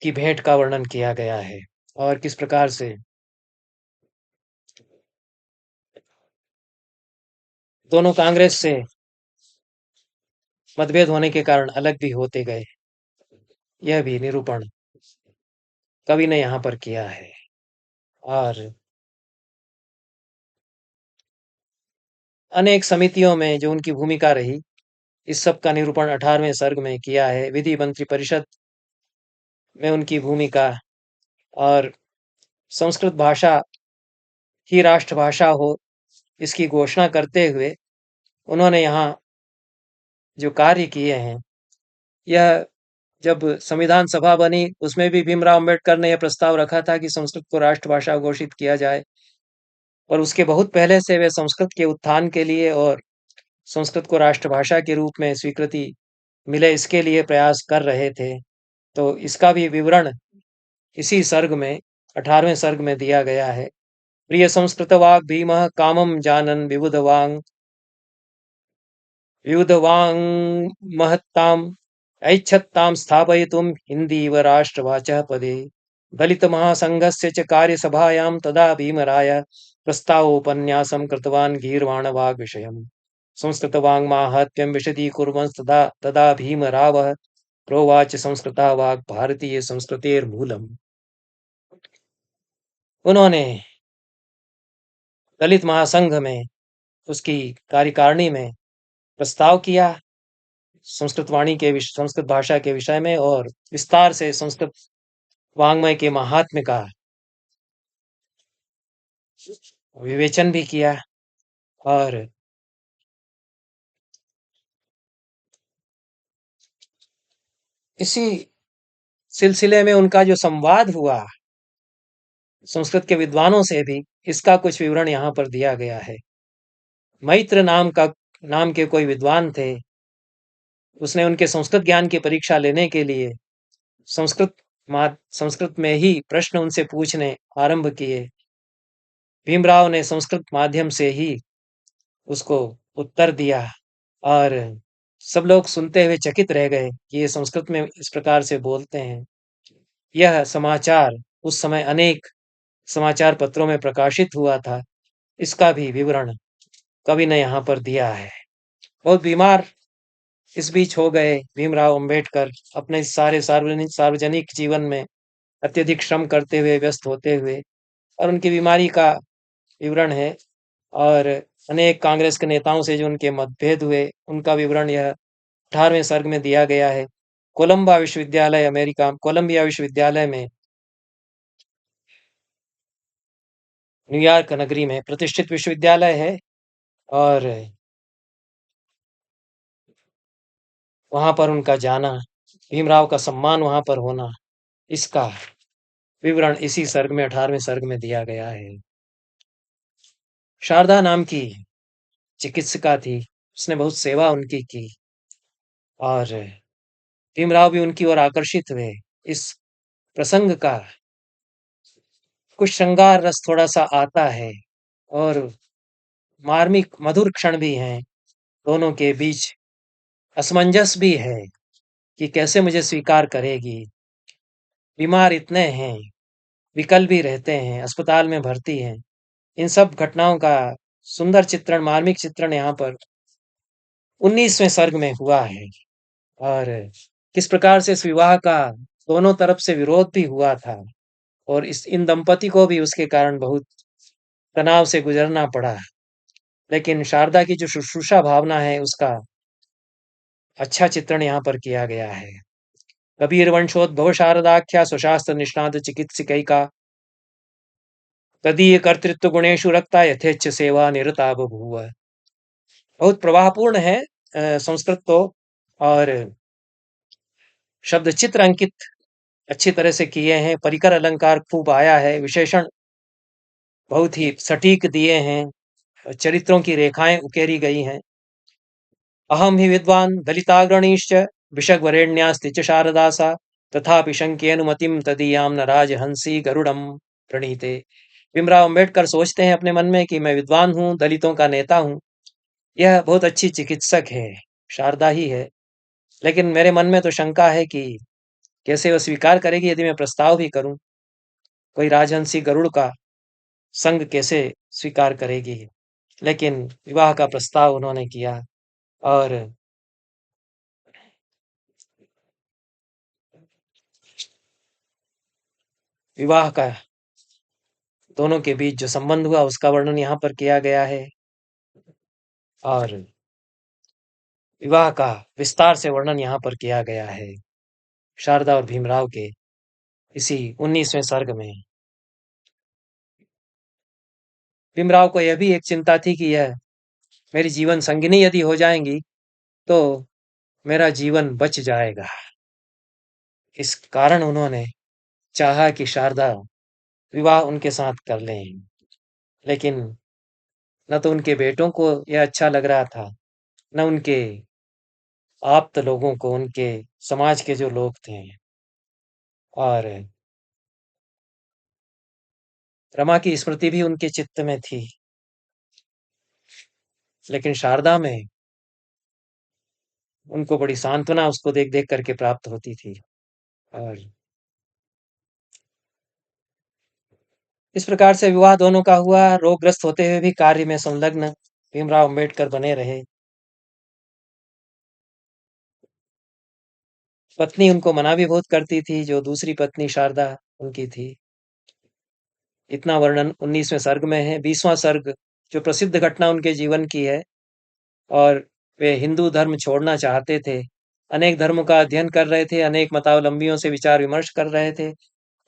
की भेंट का वर्णन किया गया है और किस प्रकार से दोनों कांग्रेस से मतभेद होने के कारण अलग भी होते गए, यह भी निरूपण कवि ने यहाँ पर किया है। और अनेक समितियों में जो उनकी भूमिका रही, इस सब का निरूपण 18वें सर्ग में किया है। विधि मंत्री परिषद में उनकी भूमिका और संस्कृत भाषा ही राष्ट्रभाषा हो, इसकी घोषणा करते हुए उन्होंने यहाँ जो कार्य किए हैं, यह जब संविधान सभा बनी, उसमें भी भीमराव अंबेडकर ने यह प्रस्ताव रखा था कि संस्कृत को राष्ट्रभाषा घोषित किया जाए। और उसके बहुत पहले से वे संस्कृत के उत्थान के लिए और संस्कृत को राष्ट्रभाषा के रूप में स्वीकृति मिले, इसके लिए प्रयास कर रहे थे। तो इसका भी विवरण इसी सर्ग में 18वें सर्ग में दिया गया है। प्रिय संस्कृत वाग भीम कामम जानन विबुधवांग महत्ताम ऐच्छत्तां स्थापयितुं हिन्दीव राष्ट्रवाचः पदे। दलित महासंघस्य च कार्यसभायां तदा भीमराय प्रस्तावोपन्यासं कृतवान् गीर्वाणवाग्विषयम्। संस्कृतवाङ्माहात्म्यं विशदीकुर्वन् तदा भीमरावः प्रोवाच संस्कृता वाग् भारतीय संस्कृतेर्मूलम्। उन्होंने दलित महासंघ में उसकी कार्यकारिणी में प्रस्ताव किया संस्कृत भाषा के विषय में और विस्तार से संस्कृत वाङ्मय के महात्म्य का विवेचन भी किया। और इसी सिलसिले में उनका जो संवाद हुआ संस्कृत के विद्वानों से भी, इसका कुछ विवरण यहाँ पर दिया गया है। मैत्र नाम के कोई विद्वान थे, उसने उनके संस्कृत ज्ञान की परीक्षा लेने के लिए संस्कृत संस्कृत में ही प्रश्न उनसे पूछने आरंभ किए। भीमराव ने संस्कृत माध्यम से ही उसको उत्तर दिया और सब लोग सुनते हुए चकित रह गए कि ये संस्कृत में इस प्रकार से बोलते हैं। यह समाचार उस समय अनेक समाचार पत्रों में प्रकाशित हुआ था। इसका भी विवरण कवि ने यहाँ पर दिया है। बहुत बीमार इस बीच हो गए भीमराव अंबेडकर, अपने सारे सार्वजनिक जीवन में अत्यधिक श्रम करते हुए, व्यस्त होते हुए, और उनकी बीमारी का विवरण है। और अनेक कांग्रेस के नेताओं से जो उनके मतभेद हुए, उनका विवरण यह 18वें सर्ग में दिया गया है। कोलंबिया विश्वविद्यालय में न्यूयॉर्क नगरी में प्रतिष्ठित विश्वविद्यालय है, और वहां पर उनका जाना, भीमराव का सम्मान वहां पर होना, इसका विवरण इसी सर्ग में 18वें सर्ग में दिया गया है। शारदा नाम की चिकित्सिका थी, उसने बहुत सेवा उनकी की, और भीमराव भी उनकी ओर आकर्षित हुए। इस प्रसंग का कुछ श्रृंगार रस थोड़ा सा आता है, और मार्मिक मधुर क्षण भी हैं। दोनों के बीच असमंजस भी है कि कैसे मुझे स्वीकार करेगी। बीमार इतने हैं, विकल भी रहते हैं, अस्पताल में भर्ती हैं। इन सब घटनाओं का सुंदर चित्रण, मार्मिक चित्रण यहाँ पर 19वें सर्ग में हुआ है। और किस प्रकार से इस विवाह का दोनों तरफ से विरोध भी हुआ था, और इन दंपति को भी उसके कारण बहुत तनाव से गुजरना पड़ा। लेकिन शारदा की जो शुश्रूषा भावना है, उसका अच्छा चित्रण यहाँ पर किया गया है। कबीर वंशोद्भव शारदाख्या स्वशास्त्र निष्णात चिकित्सिकैका तदीय कर्तृत्व गुणेषु रक्ता यथेच्छ सेवा निरता बभूव। बहुत प्रवाहपूर्ण है संस्कृत तो, और शब्द चित्र अंकित अच्छी तरह से किए हैं। परिकर अलंकार खूब आया है, विशेषण बहुत ही सटीक दिए हैं, चरित्रों की रेखाएं उकेरी गई हैं। अहम ही विद्वान दलिताग्रणीश्च विशग्वरेण्यास्ति च शारदा सा तथापि शंक्येनुमतिम तदीयाम न राजहंसी गरुड़म प्रणीते। भीमराव अंबेडकर सोचते हैं अपने मन में कि मैं विद्वान हूँ, दलितों का नेता हूँ, यह बहुत अच्छी चिकित्सक है, शारदा ही है। लेकिन मेरे मन में तो शंका है कि कैसे वह स्वीकार करेगी यदि मैं प्रस्ताव भी करूं। कोई राजहंसी गरुड़ का संग कैसे स्वीकार करेगी। लेकिन विवाह का प्रस्ताव उन्होंने किया, और विवाह का दोनों के बीच जो संबंध हुआ उसका वर्णन यहाँ पर किया गया है, और विवाह का विस्तार से वर्णन यहाँ पर किया गया है शारदा और भीमराव के इसी 19वें सर्ग में। भीमराव को यह भी एक चिंता थी कि यह मेरी जीवन संगिनी यदि हो जाएंगी तो मेरा जीवन बच जाएगा। इस कारण उन्होंने चाहा कि शारदा विवाह उनके साथ कर लें। लेकिन न तो उनके बेटों को यह अच्छा लग रहा था, न उनके आप्त लोगों को, उनके समाज के जो लोग थे। और रमा की स्मृति भी उनके चित्त में थी, लेकिन शारदा में उनको बड़ी सांत्वना उसको देख देख करके प्राप्त होती थी। और इस प्रकार से विवाह दोनों का हुआ। रोगग्रस्त होते हुए भी कार्य में संलग्न भीमराव अंबेडकर बने रहे। पत्नी उनको मना भी बहुत करती थी, जो दूसरी पत्नी शारदा उनकी थी। इतना वर्णन 19वें सर्ग में है। 20वां सर्ग जो प्रसिद्ध घटना उनके जीवन की है, और वे हिंदू धर्म छोड़ना चाहते थे, अनेक धर्मों का अध्ययन कर रहे थे, अनेक मतावलंबियों से विचार विमर्श कर रहे थे,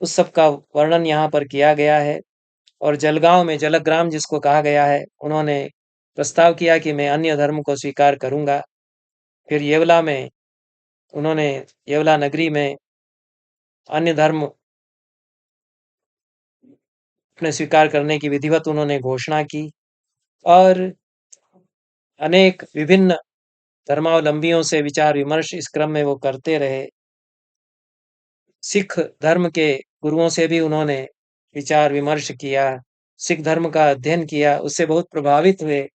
उस सब का वर्णन यहाँ पर किया गया है। और जलगांव में, जलग्राम जिसको कहा गया है, उन्होंने प्रस्ताव किया कि मैं अन्य धर्म को स्वीकार करूंगा। फिर येवला में उन्होंने, येवला नगरी में अन्य धर्म अपने स्वीकार करने की विधिवत उन्होंने घोषणा की, और अनेक विभिन्न धर्मावलंबियों से विचार विमर्श इस क्रम में वो करते रहे। सिख धर्म के गुरुओं से भी उन्होंने विचार विमर्श किया, सिख धर्म का अध्ययन किया, उससे बहुत प्रभावित हुए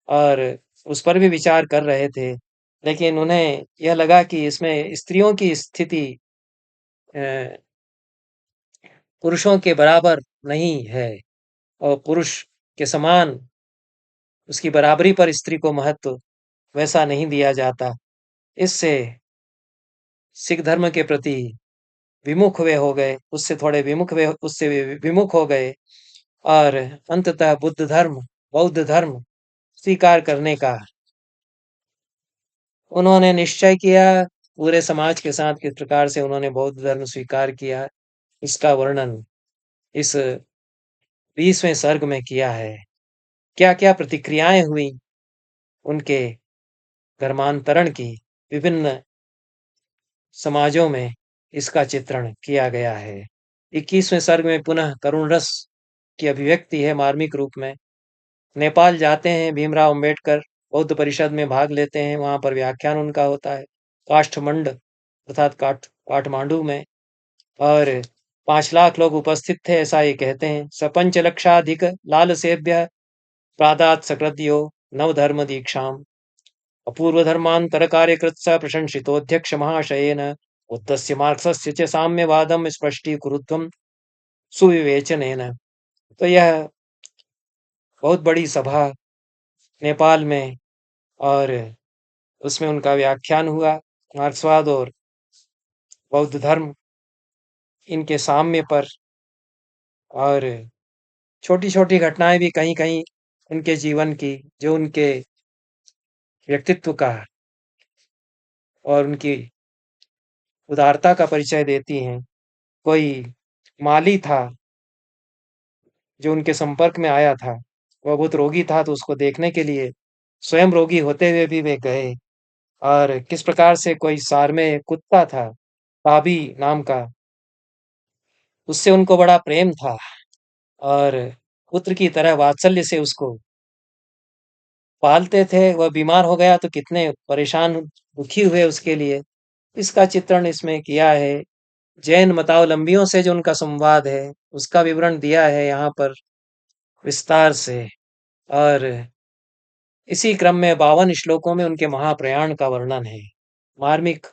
और उस पर भी विचार कर रहे थे। लेकिन उन्हें यह लगा कि इसमें स्त्रियों की स्थिति पुरुषों के बराबर नहीं है और पुरुष के समान उसकी बराबरी पर स्त्री को महत्व वैसा नहीं दिया जाता। इससे सिख धर्म के प्रति विमुख वे हो गए, उससे विमुख हो गए और अंततः बौद्ध धर्म स्वीकार करने का उन्होंने निश्चय किया। पूरे समाज के साथ किस प्रकार से उन्होंने बौद्ध धर्म स्वीकार किया, इसका वर्णन इस 20वें सर्ग में किया है। क्या-क्या प्रतिक्रियाएं हुई उनके धर्मांतरण की, विभिन्न समाजों में इसका चित्रण किया गया है। 21वें सर्ग में पुनः करुण रस की अभिव्यक्ति है मार्मिक रूप में। नेपाल जाते हैं भीमराव अंबेडकर, बौद्ध परिषद में भाग लेते हैं, वहां पर व्याख्यान उनका होता है काष्ठमंड अर्थात काठमांडू में, और 5 लाख लोग उपस्थित थे ऐसा ये कहते हैं। सपंच लक्षाधिक लाल सेभ्य प्रादात सकृत्यो नवधर्म दीक्षाम अपूर्व धर्मांतर कार्यकृत्स प्रशंसितोऽध्यक्ष महाशयेन बुद्धस्य मार्क्सस्य च साम्यवादम स्पष्टीकुरुध्वं सुविवेचनेन। तो यह बहुत बड़ी सभा नेपाल में और उसमें उनका व्याख्यान हुआ मार्क्सवाद और बौद्ध धर्म इनके साम्य पर, और छोटी-छोटी घटनाएं भी कहीं-कहीं उनके जीवन की जो उनके व्यक्तित्व का और उनकी उदारता का परिचय देती हैं। कोई माली था जो उनके संपर्क में आया था, वह बहुत रोगी था तो उसको देखने के लिए स्वयं रोगी होते हुए भी वे गए, और किस प्रकार से कोई सारमेय कुत्ता था ताबी नाम का, उससे उनको बड़ा प्रेम था और पुत्र की तरह वात्सल्य से उसको पालते थे। वह बीमार हो गया तो कितने परेशान दुखी हुए उसके लिए, इसका चित्रण इसमें किया है। जैन मतावलंबियों से जो उनका संवाद है उसका विवरण दिया है यहाँ पर विस्तार से, और इसी क्रम में 52 श्लोकों में उनके महाप्रयाण का वर्णन है, मार्मिक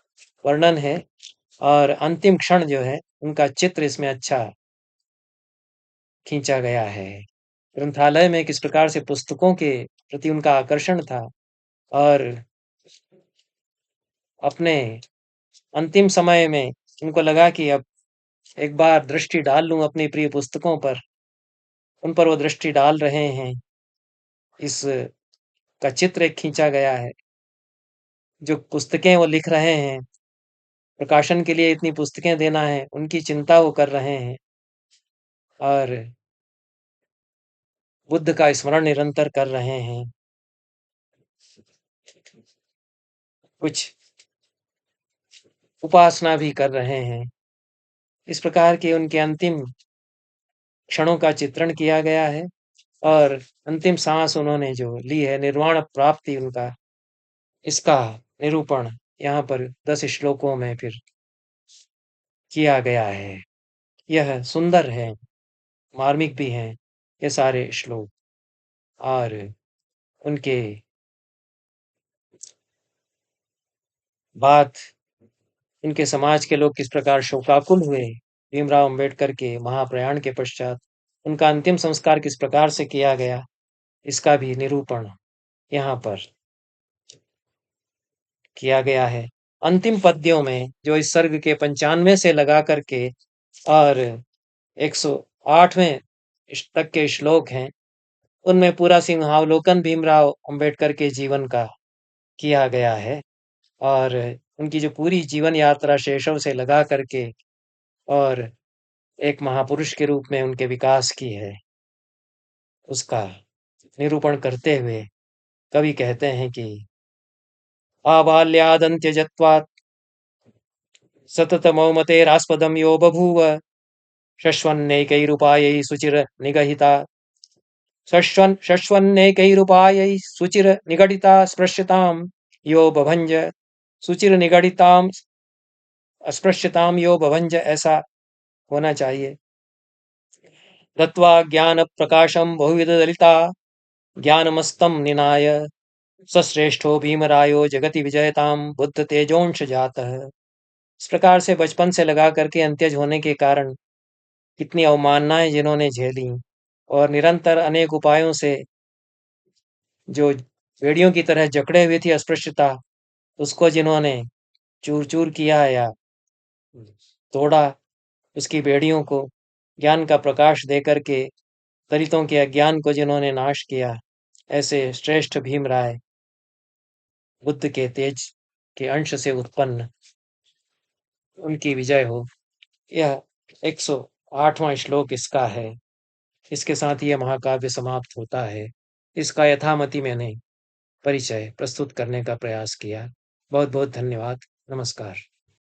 वर्णन है, और अंतिम क्षण जो है उनका चित्र इसमें अच्छा खींचा गया है। ग्रंथालय में किस प्रकार से पुस्तकों के प्रति उनका आकर्षण था और अपने अंतिम समय में उनको लगा कि अब एक बार दृष्टि डाल लूं अपनी प्रिय पुस्तकों पर, उन पर वो दृष्टि डाल रहे हैं। इस का चित्र एक खींचा गया है। जो पुस्तकें वो लिख रहे हैं, प्रकाशन के लिए इतनी पुस्तकें देना है, उनकी चिंता वो कर रहे हैं और बुद्ध का स्मरण निरंतर कर रहे हैं। कुछ उपासना भी कर रहे हैं। इस प्रकार के उनके अंतिम क्षणों का चित्रण किया गया है और अंतिम सांस उन्होंने जो ली है, निर्वाण प्राप्ति उनका, इसका निरूपण यहाँ पर 10 श्लोकों में फिर किया गया है। यह सुंदर है, मार्मिक भी हैं ये सारे श्लोक, और उनके बात इनके समाज के लोग किस प्रकार शोकाकुल हुए भीमराव अंबेडकर के महाप्रयाण के पश्चात, उनका अंतिम संस्कार किस प्रकार से किया गया, इसका भी निरूपण यहाँ पर किया गया है। अंतिम पद्यों में जो इस सर्ग के 95 से लगा करके और 108वें तक के श्लोक हैं, उनमें पूरा सिंहावलोकन भीमराव अंबेडकर के जीवन का किया गया है और उनकी जो पूरी जीवन यात्रा शैशव से लगा करके और एक महापुरुष के रूप में उनके विकास की है, उसका निरूपण करते हुए कवि कहते हैं कि आबाल्यादन्त्यजत्वात् सततमौमतेरास्पदं यो बभूव शश्वन्नैकैरुपायैः सुचिरनिगहिता शश्वन्नैकैरुपायैः सुचिरनिगडिता स्पृश्यताम् यो बभंज, सुचिर निगडिताम अस्पृश्यताम यो बभंज, ऐसा होना चाहिए। दत्वा ज्ञान प्रकाशम बहुविध दलिता ज्ञानमस्तम निनाय सश्रेष्ठो भीमरायो जगति विजयताम बुद्ध तेजोंश जातः। इस प्रकार से बचपन से लगा करके अंत्यज होने के कारण कितनी अवमाननाएं जिन्होंने झेली और निरंतर अनेक उपायों से जो बेड़ियों की तरह जकड़े हुई थी अस्पृश्यता, उसको जिन्होंने चूर चूर किया या तोड़ा, उसकी बेड़ियों को ज्ञान का प्रकाश दे करके दलितों के अज्ञान को जिन्होंने नाश किया, ऐसे श्रेष्ठ भीमराय बुद्ध के तेज के अंश से उत्पन्न, उनकी विजय हो। यह 108वां श्लोक इसका है। इसके साथ ही यह महाकाव्य समाप्त होता है। इसका यथामति मैंने परिचय प्रस्तुत करने का प्रयास किया। बहुत बहुत धन्यवाद। नमस्कार।